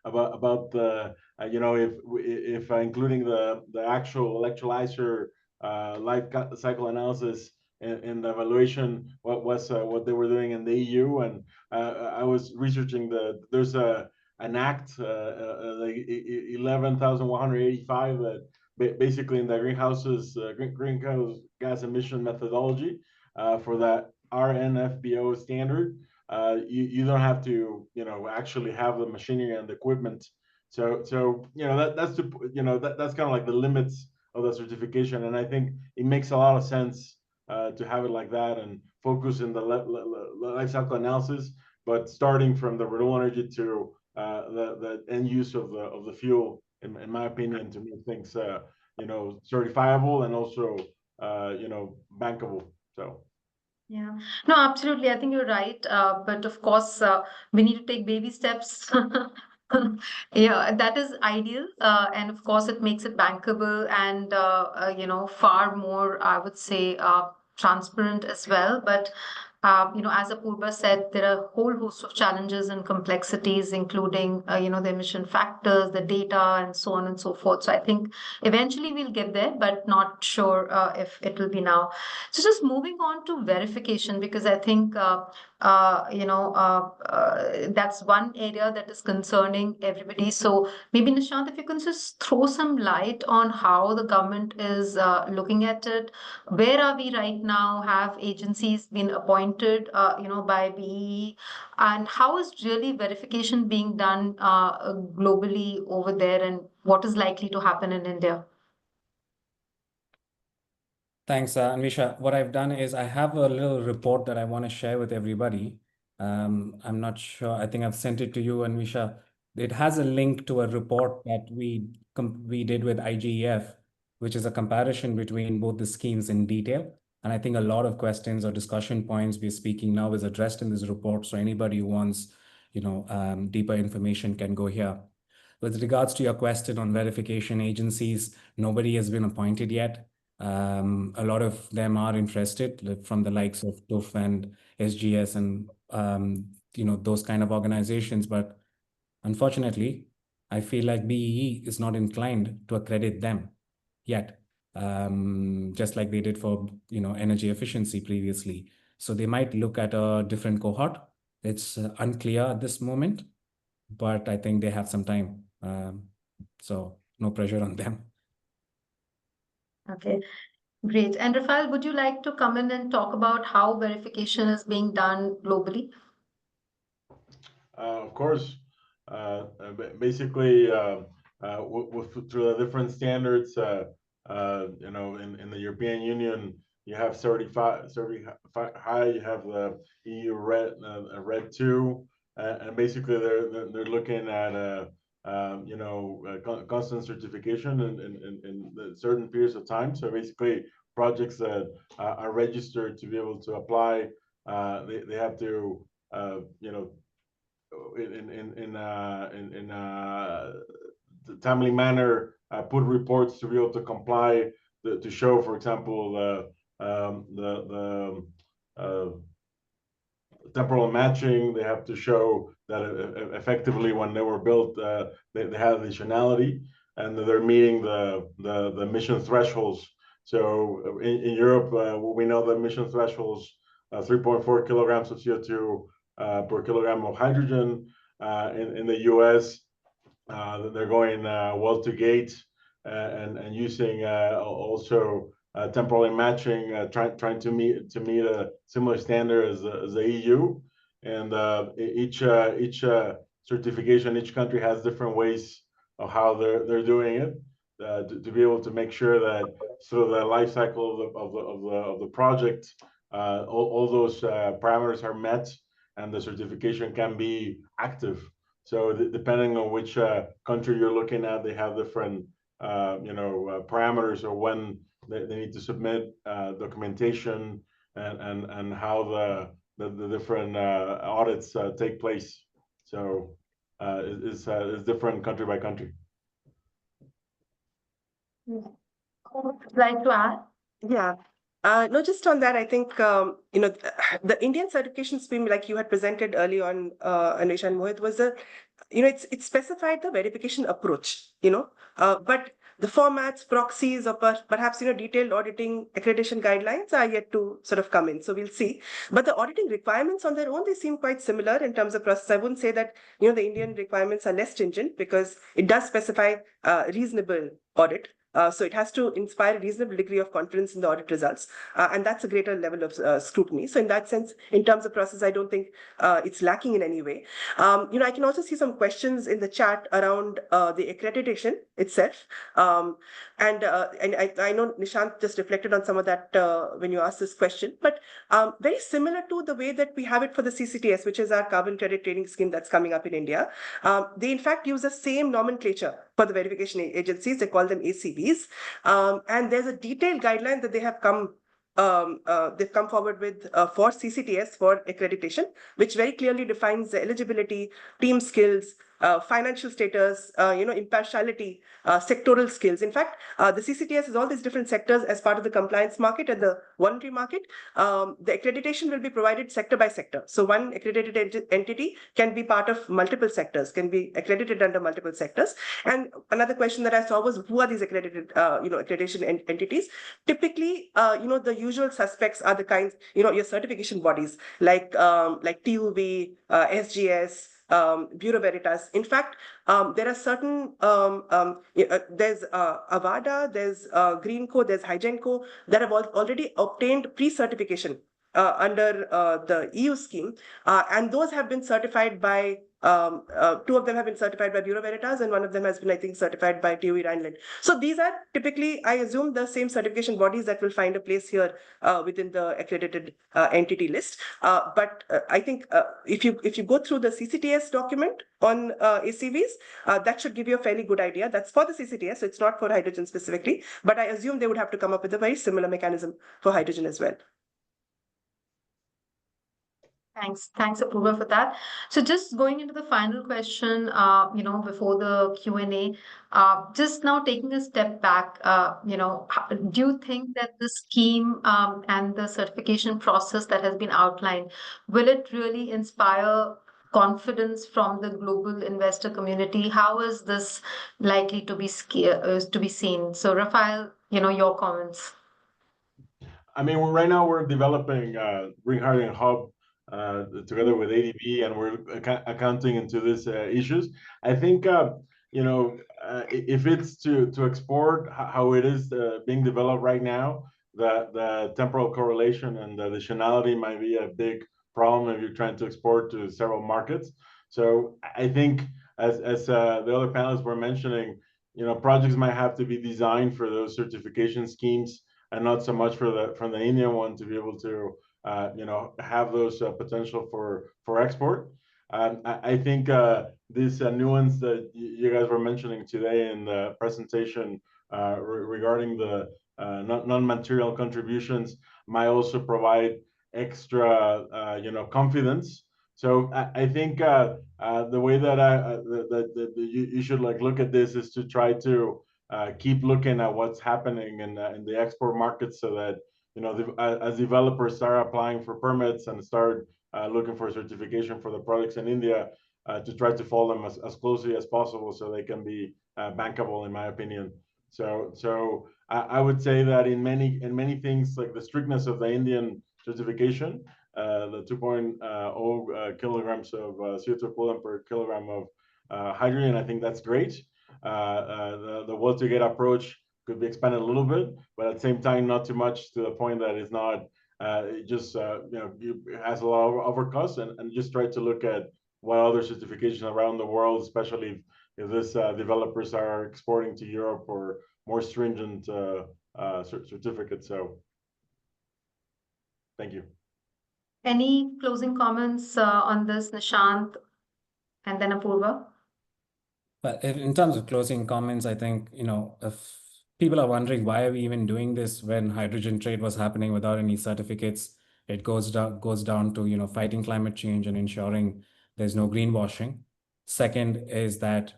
about the if including the actual electrolyzer life cycle analysis in the evaluation, what they were doing in the EU, and I was researching there's an act like 11,185 that basically in the greenhouse gas emission methodology for that RNFBO standard. You don't have to actually have the machinery and the equipment. So that's kind of like the limits of the certification, and I think it makes a lot of sense to have it like that and focus in the life cycle analysis, but starting from the renewable energy to the end use of the fuel, in my opinion, to make things certifiable and also bankable. So. Yeah, no, absolutely. I think you're right. But of course, we need to take baby steps. Yeah, that is ideal. And of course, it makes it bankable and, far more, I would say, transparent as well. But as Apurva said, there are a whole host of challenges and complexities, including, the emission factors, the data, and so on and so forth. So I think eventually we'll get there, but not sure if it will be now. So just moving on to verification, because I think, that's one area that is concerning everybody. So maybe Nishant, if you can just throw some light on how the government is looking at it. Where are we right now? Have agencies been appointed, by BEE? And how is really verification being done globally over there? And what is likely to happen in India? Thanks, Anvisha. What I've done is I have a little report that I want to share with everybody. I'm not sure. I think I've sent it to you, Anvisha. It has a link to a report that we did with IGEF, which is a comparison between both the schemes in detail. And I think a lot of questions or discussion points we're speaking now is addressed in this report. So anybody who wants, deeper information can go here. With regards to your question on verification agencies, nobody has been appointed yet. A lot of them are interested, from the likes of TUF and SGS and those kind of organizations. But unfortunately, I feel like BEE is not inclined to accredit them yet, just like they did for energy efficiency previously. So they might look at a different cohort. It's unclear at this moment, but I think they have some time. So no pressure on them. Okay, great. And Rafael, would you like to come in and talk about how verification is being done globally? Of course, basically, through the different standards, in the European Union, you have certified high, you have the EU red 2, and basically they're looking at constant certification in certain periods of time. So basically, projects that are registered to be able to apply, they have to in timely manner put reports to be able to comply, to show, for example, the temporal matching. They have to show that effectively when they were built, they had additionality and they're meeting the emission thresholds. So in Europe, we know the emission thresholds 3.4 kilograms of CO2 per kilogram of hydrogen. In the US, they're going well to gate and using also temporally matching, trying to meet a similar standard as the EU. And each certification, each country has different ways of how they're doing it to be able to make sure that through the life cycle of the project, all those parameters are met and the certification can be active. So depending on which country you're looking at, they have different parameters or when they need to submit documentation and how the different audits take place. So it's different country by country. Like to add? Yeah. No, just on that, I think, the Indian certification scheme, like you had presented early on, Anisha and Mohit, was it specified the verification approach, but the formats, proxies, or perhaps, detailed auditing accreditation guidelines are yet to sort of come in. So we'll see. But the auditing requirements on their own, they seem quite similar in terms of process. I wouldn't say that, the Indian requirements are less stringent because it does specify reasonable audit. So it has to inspire a reasonable degree of confidence in the audit results. And that's a greater level of scrutiny. So in that sense, in terms of process, I don't think it's lacking in any way. I can also see some questions in the chat around the accreditation itself. And I know Nishant just reflected on some of that when you asked this question, but very similar to the way that we have it for the CCTS, which is our carbon credit trading scheme that's coming up in India. They in fact use the same nomenclature for the verification agencies. They call them ACBs. And there's a detailed guideline that they have they've come forward with for CCTS for accreditation, which very clearly defines the eligibility, team skills, financial status, impartiality, sectoral skills. In fact, the CCTS has all these different sectors as part of the compliance market and the voluntary market. The accreditation will be provided sector by sector. So one accredited entity can be part of multiple sectors, can be accredited under multiple sectors. And another question that I saw was, who are these accredited, accreditation entities? Typically, the usual suspects are the kinds, your certification bodies like TUV, SGS, Bureau Veritas. In fact, there are certain, there's Avada, there's Greenco, there's Hygenco that have already obtained pre-certification under the EU scheme, and those have been certified by two of them have been certified by Bureau Veritas, and one of them has been, I think, certified by TUV Rhineland. So these are typically, I assume, the same certification bodies that will find a place here within the accredited entity list. But I think if you go through the CCTS document on ACVs, that should give you a fairly good idea. That's for the CCTS, so it's not for hydrogen specifically. But I assume they would have to come up with a very similar mechanism for hydrogen as well. Thanks, Apurva, for that. So just going into the final question, before the Q&A, just now taking a step back, do you think that the scheme and the certification process that has been outlined, will it really inspire confidence from the global investor community? How is this likely to be seen? So, Rafael, your comments. I mean, right now we're developing Green Hydrogen Hub together with ADB, and we're accounting into these issues. I think if it's to export how it is being developed right now, the temporal correlation and the additionality might be a big problem if you're trying to export to several markets. So I think as the other panelists were mentioning, projects might have to be designed for those certification schemes and not so much from the Indian one to be able to have those potential for export. I think this nuance that you guys were mentioning today in the presentation regarding the non-material contributions might also provide extra confidence. So I think the way that you should look at this is to try to keep looking at what's happening in the export market, so that as developers start applying for permits and start looking for certification for the products in India, to try to follow them as closely as possible so they can be bankable, in my opinion. So I would say that in many things, like the strictness of the Indian certification, the 2.0 kilograms of CO2 equivalent per kilogram hydrogen. I think that's great. The Watergate approach could be expanded a little bit, but at the same time, not too much to the point that it's not it just it has a lot of overcosts, and just try to look at what other certifications around the world, especially if this developers are exporting to Europe, or more stringent certificates. So, thank you. Any closing comments on this, Nishant, and then Apurva? But in terms of closing comments, I think, if people are wondering why are we even doing this when hydrogen trade was happening without any certificates, it goes down to, fighting climate change and ensuring there's no greenwashing. Second is that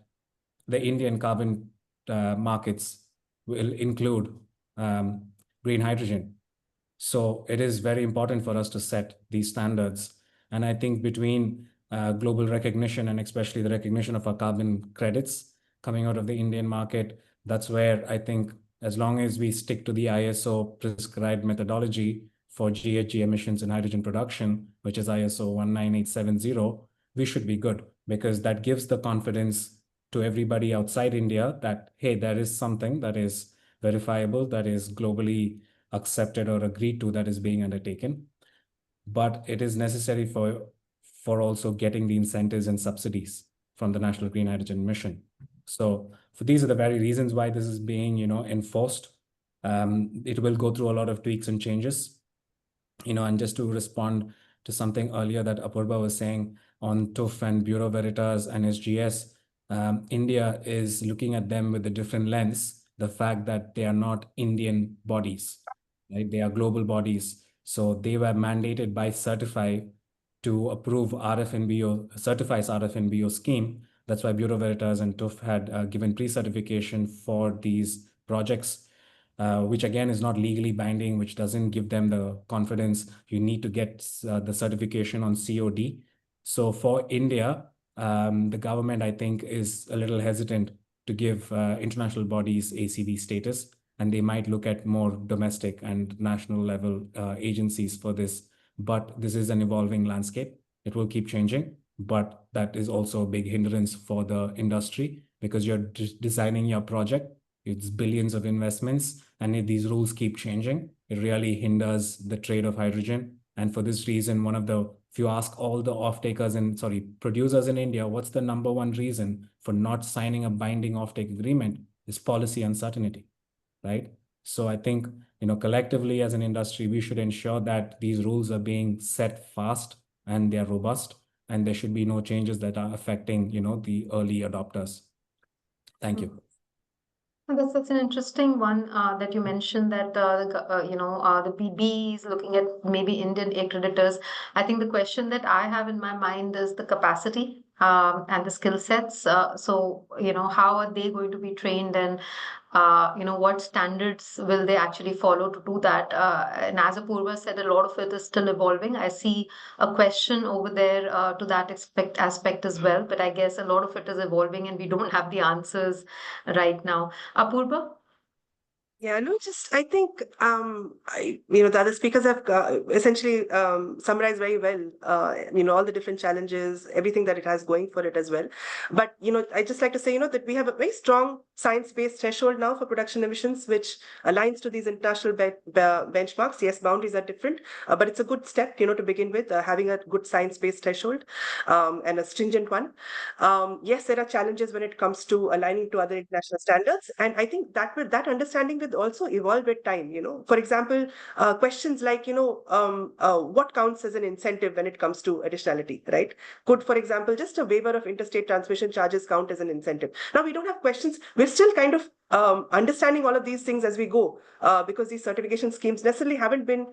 the Indian carbon markets will include green hydrogen. So it is very important for us to set these standards. And I think between global recognition and especially the recognition of our carbon credits coming out of the Indian market, that's where I think as long as we stick to the ISO prescribed methodology for GHG emissions in hydrogen production, which is ISO 19870, we should be good, because that gives the confidence to everybody outside India that, hey, there is something that is verifiable, that is globally accepted or agreed to, that is being undertaken. But it is necessary for also getting the incentives and subsidies from the National Green Hydrogen Mission. So for these are the very reasons why this is being, enforced. It will go through a lot of tweaks and changes, and just to respond to something earlier that Apurva was saying on TÜV and Bureau Veritas and SGS, India is looking at them with a different lens, the fact that they are not Indian bodies, right? They are global bodies. So they were mandated by Certify to approve RFNBO, certifies RFNBO scheme. That's why Bureau Veritas and TÜV had given pre-certification for these projects, which again is not legally binding, which doesn't give them the confidence. You need to get the certification on COD. So for India, the government, I think, is a little hesitant to give international bodies ACV status, and they might look at more domestic and national level agencies for this. But this is an evolving landscape. It will keep changing, but that is also a big hindrance for the industry, because you're designing your project. It's billions of investments, and if these rules keep changing, it really hinders the trade of hydrogen. And for this reason, if you ask all the producers in India, what's the number one reason for not signing a binding offtake agreement, is policy uncertainty, right? So I think, collectively as an industry, we should ensure that these rules are being set fast and they are robust, and there should be no changes that are affecting, the early adopters. Thank you. That's an interesting one that you mentioned, that the PB is looking at maybe Indian accreditors. I think the question that I have in my mind is the capacity and the skill sets. So how are they going to be trained, and what standards will they actually follow to do that? And as Apurva said, a lot of it is still evolving. I see a question over there to that aspect as well, but I guess a lot of it is evolving and we don't have the answers right now. Apurva? Yeah, no, I think the other speakers have essentially summarized very well, all the different challenges, everything that it has going for it as well. But I just like to say, that we have a very strong science-based threshold now for production emissions, which aligns to these international benchmarks. Yes, boundaries are different, but it's a good step, to begin with, having a good science-based threshold and a stringent one. Yes, there are challenges when it comes to aligning to other international standards, and I think that understanding will also evolve with time. For example, questions like what counts as an incentive when it comes to additionality, right? Could, for example, just a waiver of interstate transmission charges count as an incentive? Now we don't have questions. We're still kind of understanding all of these things as we go, because these certification schemes necessarily haven't been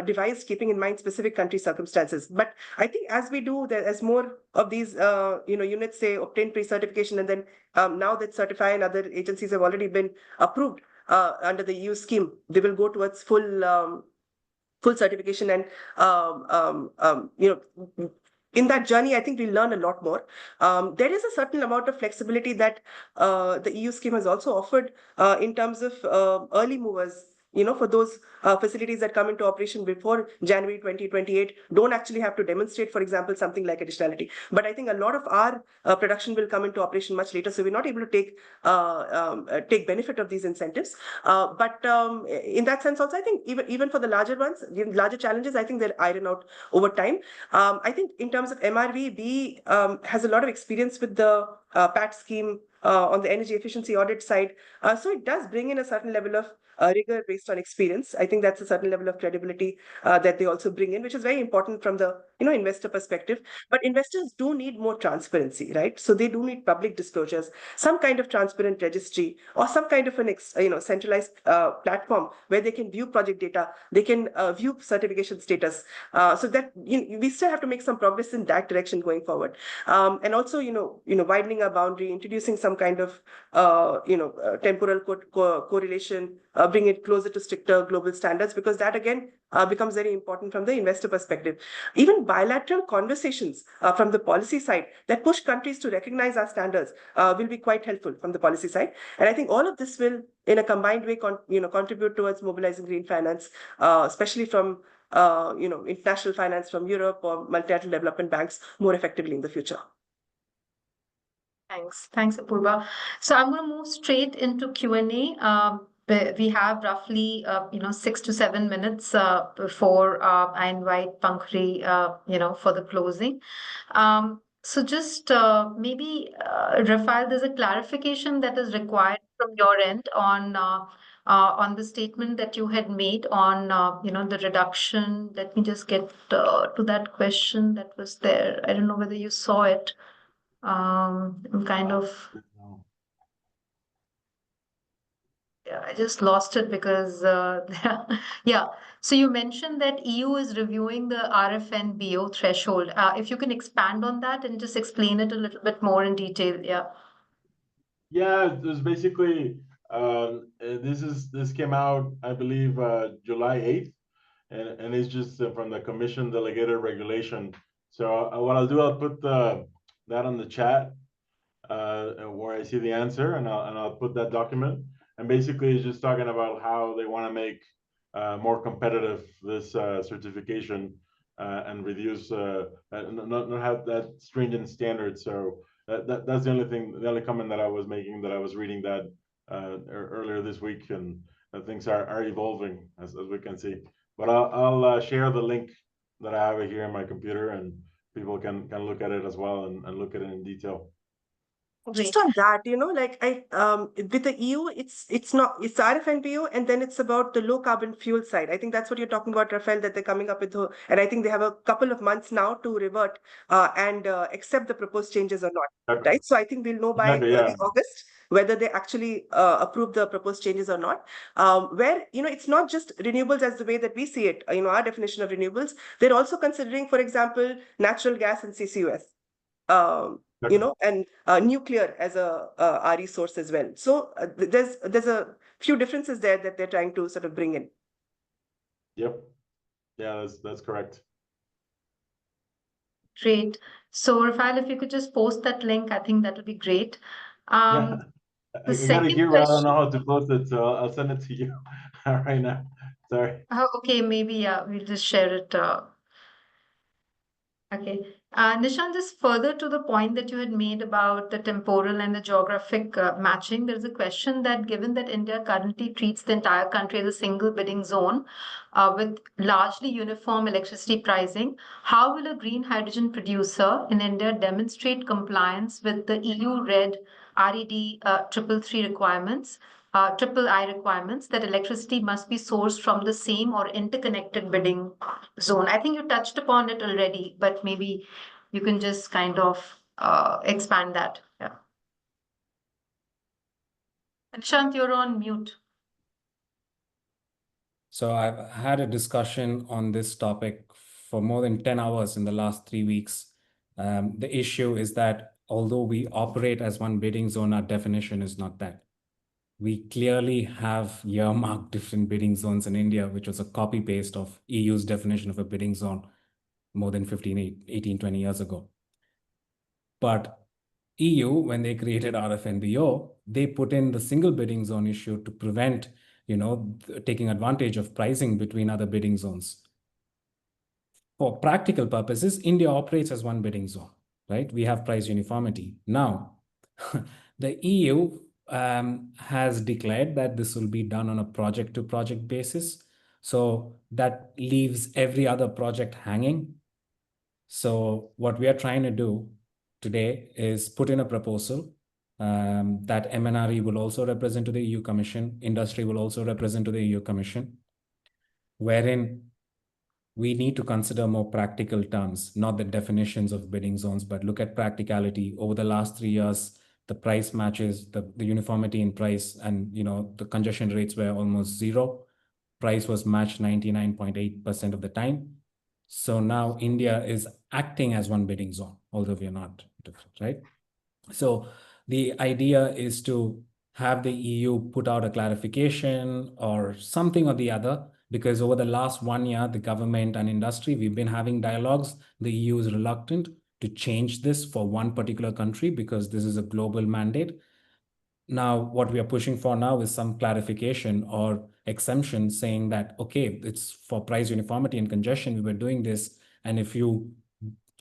devised keeping in mind specific country circumstances. But I think as we do, as more of these units say obtain pre-certification, and then now that Certify and other agencies have already been approved under the EU scheme, they will go towards full certification, and in that journey, I think we learn a lot more. There is a certain amount of flexibility that the EU scheme has also offered in terms of early movers, for those facilities that come into operation before January 2028 don't actually have to demonstrate, for example, something like additionality. But I think a lot of our production will come into operation much later, so we're not able to take benefit of these incentives. But in that sense also, I think even for the larger ones, the larger challenges, I think they'll iron out over time. I think in terms of MRV, B has a lot of experience with the PAT scheme on the energy efficiency audit side. So it does bring in a certain level of rigor based on experience. I think that's a certain level of credibility that they also bring in, which is very important from the investor perspective. But investors do need more transparency, right? So they do need public disclosures, some kind of transparent registry, or some kind of an centralized platform where they can view project data, they can view certification status. So that we still have to make some progress in that direction going forward. And also, widening our boundary, introducing some kind of temporal correlation, bring it closer to stricter global standards, because that again becomes very important from the investor perspective. Even bilateral conversations from the policy side that push countries to recognize our standards will be quite helpful from the policy side. And I think all of this will, in a combined way, contribute towards mobilizing green finance, especially from international finance from Europe or multilateral development banks more effectively in the future. Thanks, Apurva. So I'm going to move straight into Q&A. We have roughly 6 to 7 minutes before I invite Pankri for the closing. So just maybe Rafael, there's a clarification that is required from your end on the statement that you had made on the reduction. Let me just get to that question that was there. I don't know whether you saw it. I'm kind of, yeah, I just lost it because yeah. So you mentioned that EU is reviewing the RFNBO threshold. If you can expand on that and just explain it a little bit more in detail. Yeah. Yeah, there's basically this came out, I believe, July 8th, and it's just from the Commission delegated regulation. So what I'll do, I'll put that on the chat where I see the answer, and I'll put that document. And basically, it's just talking about how they want to make more competitive this certification and reduce not have that stringent standard. So that's the only comment that I was making, that I was reading that earlier this week, and things are evolving as we can see. But I'll share the link that I have here in my computer, and people can look at it as well and look at it in detail. Just on that, with the EU, it's RFNBO, and then it's about the low carbon fuel side. I think that's what you're talking about, Rafael, that they're coming up with, and I think they have a couple of months now to revert and accept the proposed changes or not, right? So I think we'll know by early August whether they actually approve the proposed changes or not. Where it's not just renewables as the way that we see it. Our definition of renewables, they're also considering, for example, natural gas and CCUS. And nuclear as a RE source as well. So there's a few differences there that they're trying to sort of bring in. Yep. Yeah, that's correct. Great. So Rafael, if you could just post that link, I think that would be great. Yeah. I got it here, but I don't know how to post it, so I'll send it to you right now. Sorry. Okay, maybe we'll just share it. Okay. Nishan, just further to the point that you had made about the temporal and the geographic matching, there's a question that given that India currently treats the entire country as a single bidding zone with largely uniform electricity pricing, how will a green hydrogen producer in India demonstrate compliance with the EU RED 333 requirements, III requirements that electricity must be sourced from the same or interconnected bidding zone? I think you touched upon it already, but maybe you can just kind of expand that. Yeah. Nishant, you're on mute. So I've had a discussion on this topic for more than 10 hours in the last 3 weeks. The issue is that although we operate as one bidding zone, our definition is not that. We clearly have earmarked different bidding zones in India, which was a copy paste of EU's definition of a bidding zone more than 18, 20 years ago. But EU, when they created RFNBO, they put in the single bidding zone issue to prevent taking advantage of pricing between other bidding zones. For practical purposes, India operates as one bidding zone, right? We have price uniformity. Now, the EU has declared that this will be done on a project-to-project basis. So that leaves every other project hanging. So what we are trying to do today is put in a proposal that MNRE will also represent to the EU Commission, industry will also represent to the EU Commission, wherein we need to consider more practical terms, not the definitions of bidding zones, but look at practicality. Over the last 3 years, the price matches, the uniformity in price, and the congestion rates were almost zero. Price was matched 99.8% of the time. So now India is acting as one bidding zone, although we are not different, right? So the idea is to have the EU put out a clarification or something or the other, because over the last 1 year, the government and industry, we've been having dialogues. The EU is reluctant to change this for one particular country because this is a global mandate. Now, what we are pushing for now is some clarification or exemption saying that, okay, it's for price uniformity and congestion, we were doing this. And if you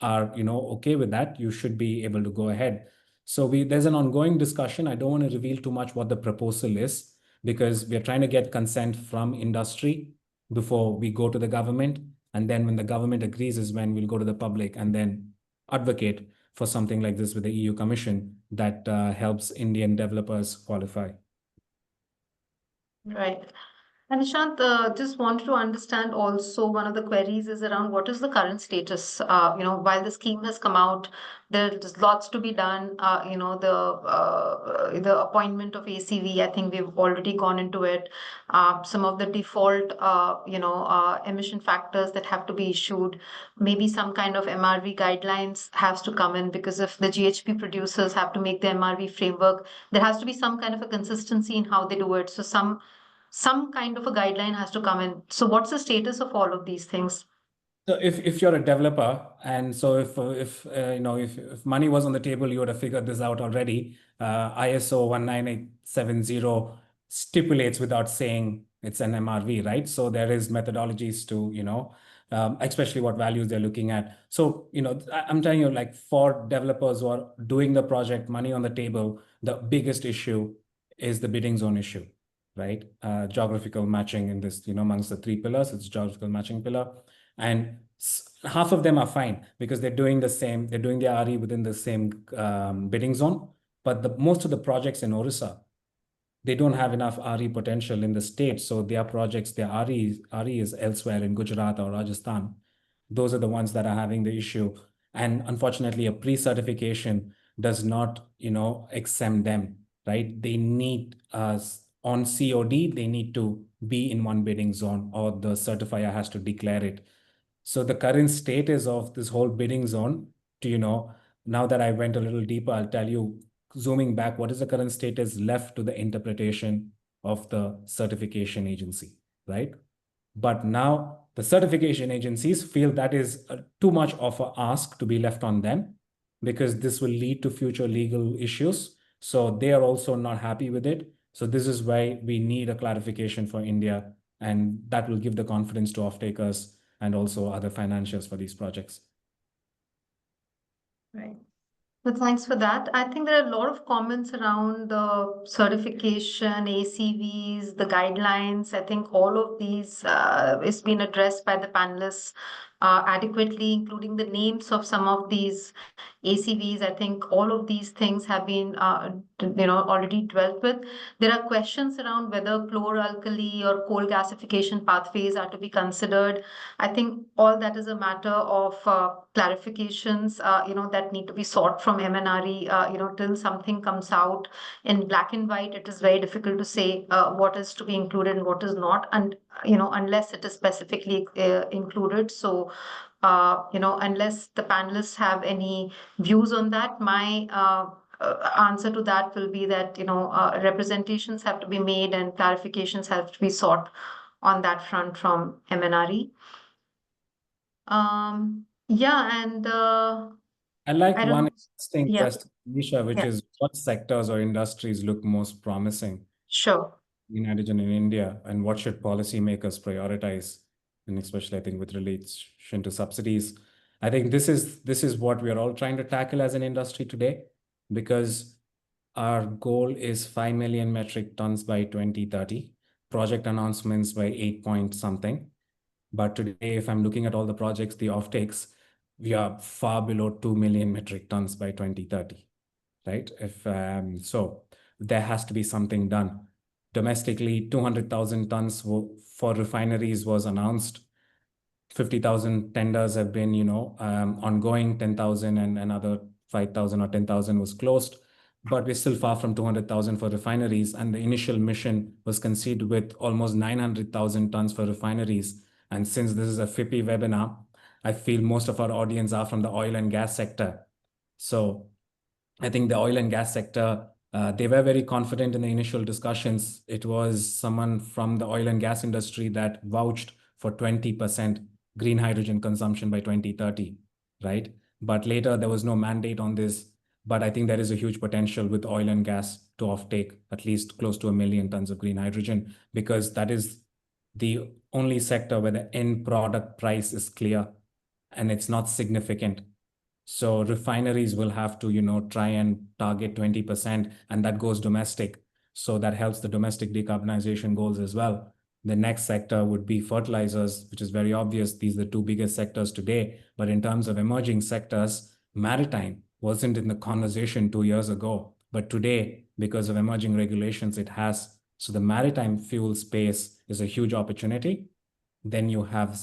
are, okay with that, you should be able to go ahead. So there's an ongoing discussion. I don't want to reveal too much what the proposal is, because we're trying to get consent from industry before we go to the government. And then when the government agrees is when we'll go to the public and then advocate for something like this with the EU Commission that helps Indian developers qualify. Right. And Nishant, just wanted to understand also, one of the queries is around what is the current status? While the scheme has come out, there's lots to be done. The appointment of ACV, I think we've already gone into it. Some of the default, emission factors that have to be issued, maybe some kind of MRV guidelines has to come in, because if the GHP producers have to make the MRV framework, there has to be some kind of a consistency in how they do it. So some kind of a guideline has to come in. So what's the status of all of these things? So if you're a developer, and so if money was on the table, you would have figured this out already. ISO 19870 stipulates without saying it's an MRV, right? So there is methodologies to, especially what values they're looking at. So, I'm telling you, like, for developers who are doing the project, money on the table, the biggest issue is the bidding zone issue, right? Geographical matching in this, amongst the 3 pillars, it's geographical matching pillar. And half of them are fine because they're doing the RE within the same bidding zone. But most of the projects in Orissa, they don't have enough RE potential in the state. So their projects, their RE is elsewhere in Gujarat or Rajasthan. Those are the ones that are having the issue. And unfortunately, a pre-certification does not, exempt them, right? They need on COD, they need to be in one bidding zone, or the certifier has to declare it. So the current status of this whole bidding zone, now that I went a little deeper, I'll tell you, zooming back, what is the current status left to the interpretation of the certification agency, right? But now the certification agencies feel that is too much of an ask to be left on them, because this will lead to future legal issues. So they are also not happy with it. So this is why we need a clarification for India, and that will give the confidence to off-takers and also other financials for these projects. Right. Well, thanks for that. I think there are a lot of comments around the certification, ACVs, the guidelines. I think all of these is being addressed by the panelists adequately, including the names of some of these ACVs. I think all of these things have been, already dwelt with. There are questions around whether chloralkali or coal gasification pathways are to be considered. I think all that is a matter of clarifications, that need to be sought from MNRE. Till something comes out in black and white, it is very difficult to say what is to be included and what is not, and unless it is specifically included. So, unless the panelists have any views on that, my answer to that will be that representations have to be made and clarifications have to be sought on that front from MNRE. Yeah, and I like I don't one know. interesting Yeah. question, Nisha, which Yeah. is what sectors or industries look most promising? Sure. green hydrogen in India, and what should policymakers prioritize, and especially I think with relation to subsidies. I think this is what we are all trying to tackle as an industry today, because our goal is 5 million metric tons by 2030, project announcements by 8 point something. But today, if I'm looking at all the projects, the offtakes, we are far below 2 million metric tons by 2030, right? So there has to be something done. Domestically, 200,000 tons for refineries was announced. 50,000 tenders have been, ongoing. 10,000 and another 5,000 or 10,000 was closed. But we're still far from 200,000 for refineries. And the initial mission was conceived with almost 900,000 tons for refineries. And since this is a FIPI webinar, I feel most of our audience are from the oil and gas sector. So I think the oil and gas sector, they were very confident in the initial discussions. It was someone from the oil and gas industry that vouched for 20% green hydrogen consumption by 2030, right? But later there was no mandate on this. But I think there is a huge potential with oil and gas to offtake at least close to 1 million tons of green hydrogen, because that is the only sector where the end product price is clear and it's not significant. So refineries will have to, try and target 20%, and that goes domestic. So that helps the domestic decarbonization goals as well. The next sector would be fertilizers, which is very obvious. These are the two biggest sectors today. But in terms of emerging sectors, maritime wasn't in the conversation 2 years ago. But today, because of emerging regulations, it has. So the maritime fuel space is a huge opportunity. Then you have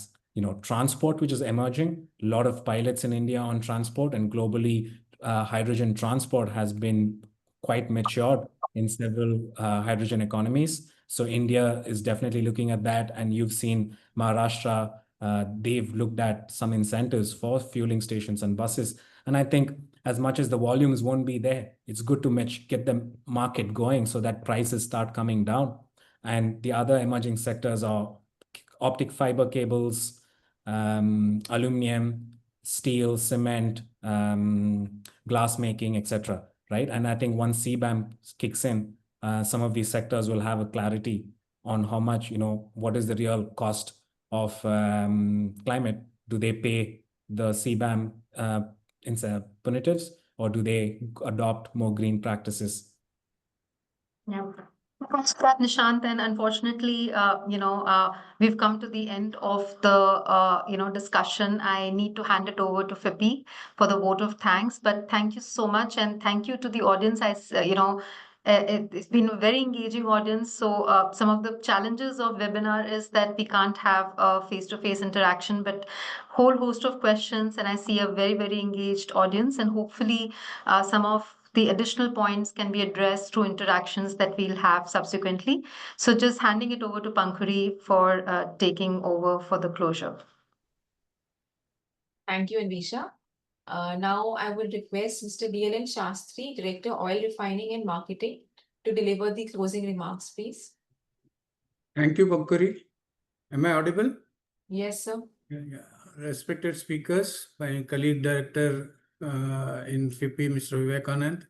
transport, which is emerging. A lot of pilots in India on transport, and globally, hydrogen transport has been quite matured in several hydrogen economies. So India is definitely looking at that. And you've seen Maharashtra, they've looked at some incentives for fueling stations and buses. And I think as much as the volumes won't be there, it's good to get the market going so that prices start coming down. And the other emerging sectors are optic fiber cables, aluminum, steel, cement, glass making, etc. Right? And I think once CBAM kicks in, some of these sectors will have a clarity on how much, what is the real cost of climate. Do they pay the CBAM punitives, or do they adopt more green practices? Yeah. Thanks for that, Nishant. And unfortunately, we've come to the end of the, discussion. I need to hand it over to FIPI for the vote of thanks. But thank you so much, and thank you to the audience. It's been a very engaging audience. So some of the challenges of webinar is that we can't have a face-to-face interaction, but whole host of questions, and I see a very, very engaged audience, and hopefully some of the additional points can be addressed through interactions that we'll have subsequently. So just handing it over to Pankuri for taking over for the closure. Thank you, Anvisha. Now I will request Mr. DLN Shastri, Director, Oil Refining and Marketing, to deliver the closing remarks, please. Thank you, Pankuri. Am I audible? Yes, sir. Yeah. Respected speakers, my colleague director in FIPI, Mr. Vivekanand,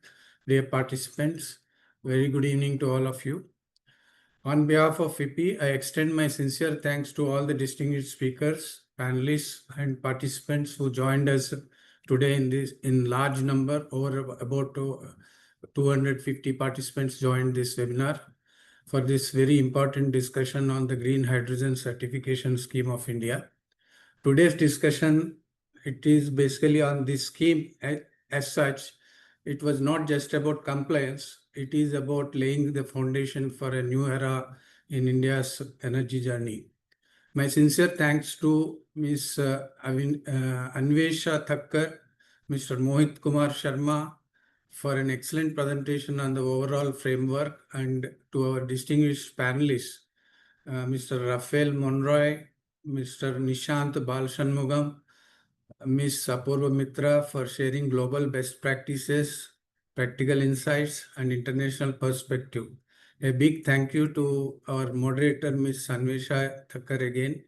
dear participants, very good evening to all of you. On behalf of FIPI, I extend my sincere thanks to all the distinguished speakers, panelists, and participants who joined us today in large number. Over about 250 participants joined this webinar for this very important discussion on the Green Hydrogen Certification Scheme of India. Today's discussion, it is basically on this scheme as such. It was not just about compliance. It is about laying the foundation for a new era in India's energy journey. My sincere thanks to Ms. Anvesha Thakkar, Mr. Mohit Kumar Sharma for an excellent presentation on the overall framework, and to our distinguished panelists, Mr. Rafael Monroy, Mr. Nishant Balshanmugam, Ms. Apurva Mitra for sharing global best practices, practical insights, and international perspective. A big thank you to our moderator, Ms. Anvesha Thakkar again,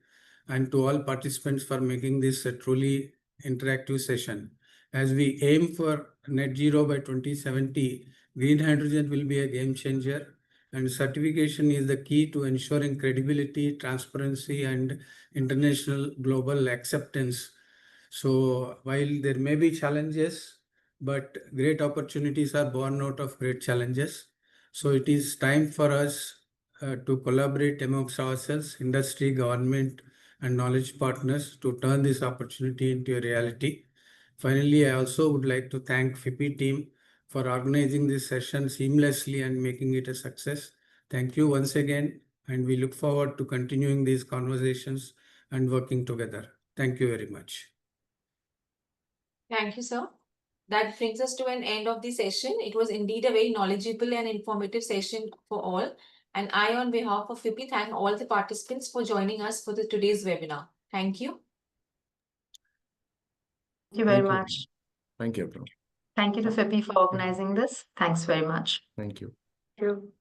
and to all participants for making this a truly interactive session. As we aim for net zero by 2070, green hydrogen will be a game changer. and certification is the key to ensuring credibility, transparency, and international global acceptance. So while there may be challenges, but great opportunities are born out of great challenges. So it is time for us to collaborate amongst ourselves, industry, government, and knowledge partners to turn this opportunity into a reality. Finally, I also would like to thank FIPI team for organizing this session seamlessly and making it a success. Thank you once again, and we look forward to continuing these conversations and working together. Thank you very much. Thank you, sir. That brings us to an end of the session. It was indeed a very knowledgeable and informative session for all. And I, on behalf of FIPI, thank all the participants for joining us for today's webinar. Thank you. Thank you very Thank you. much. Thank you, everyone. Thank you to FIPI for organizing this. Thanks very much. Thank you. Thank you.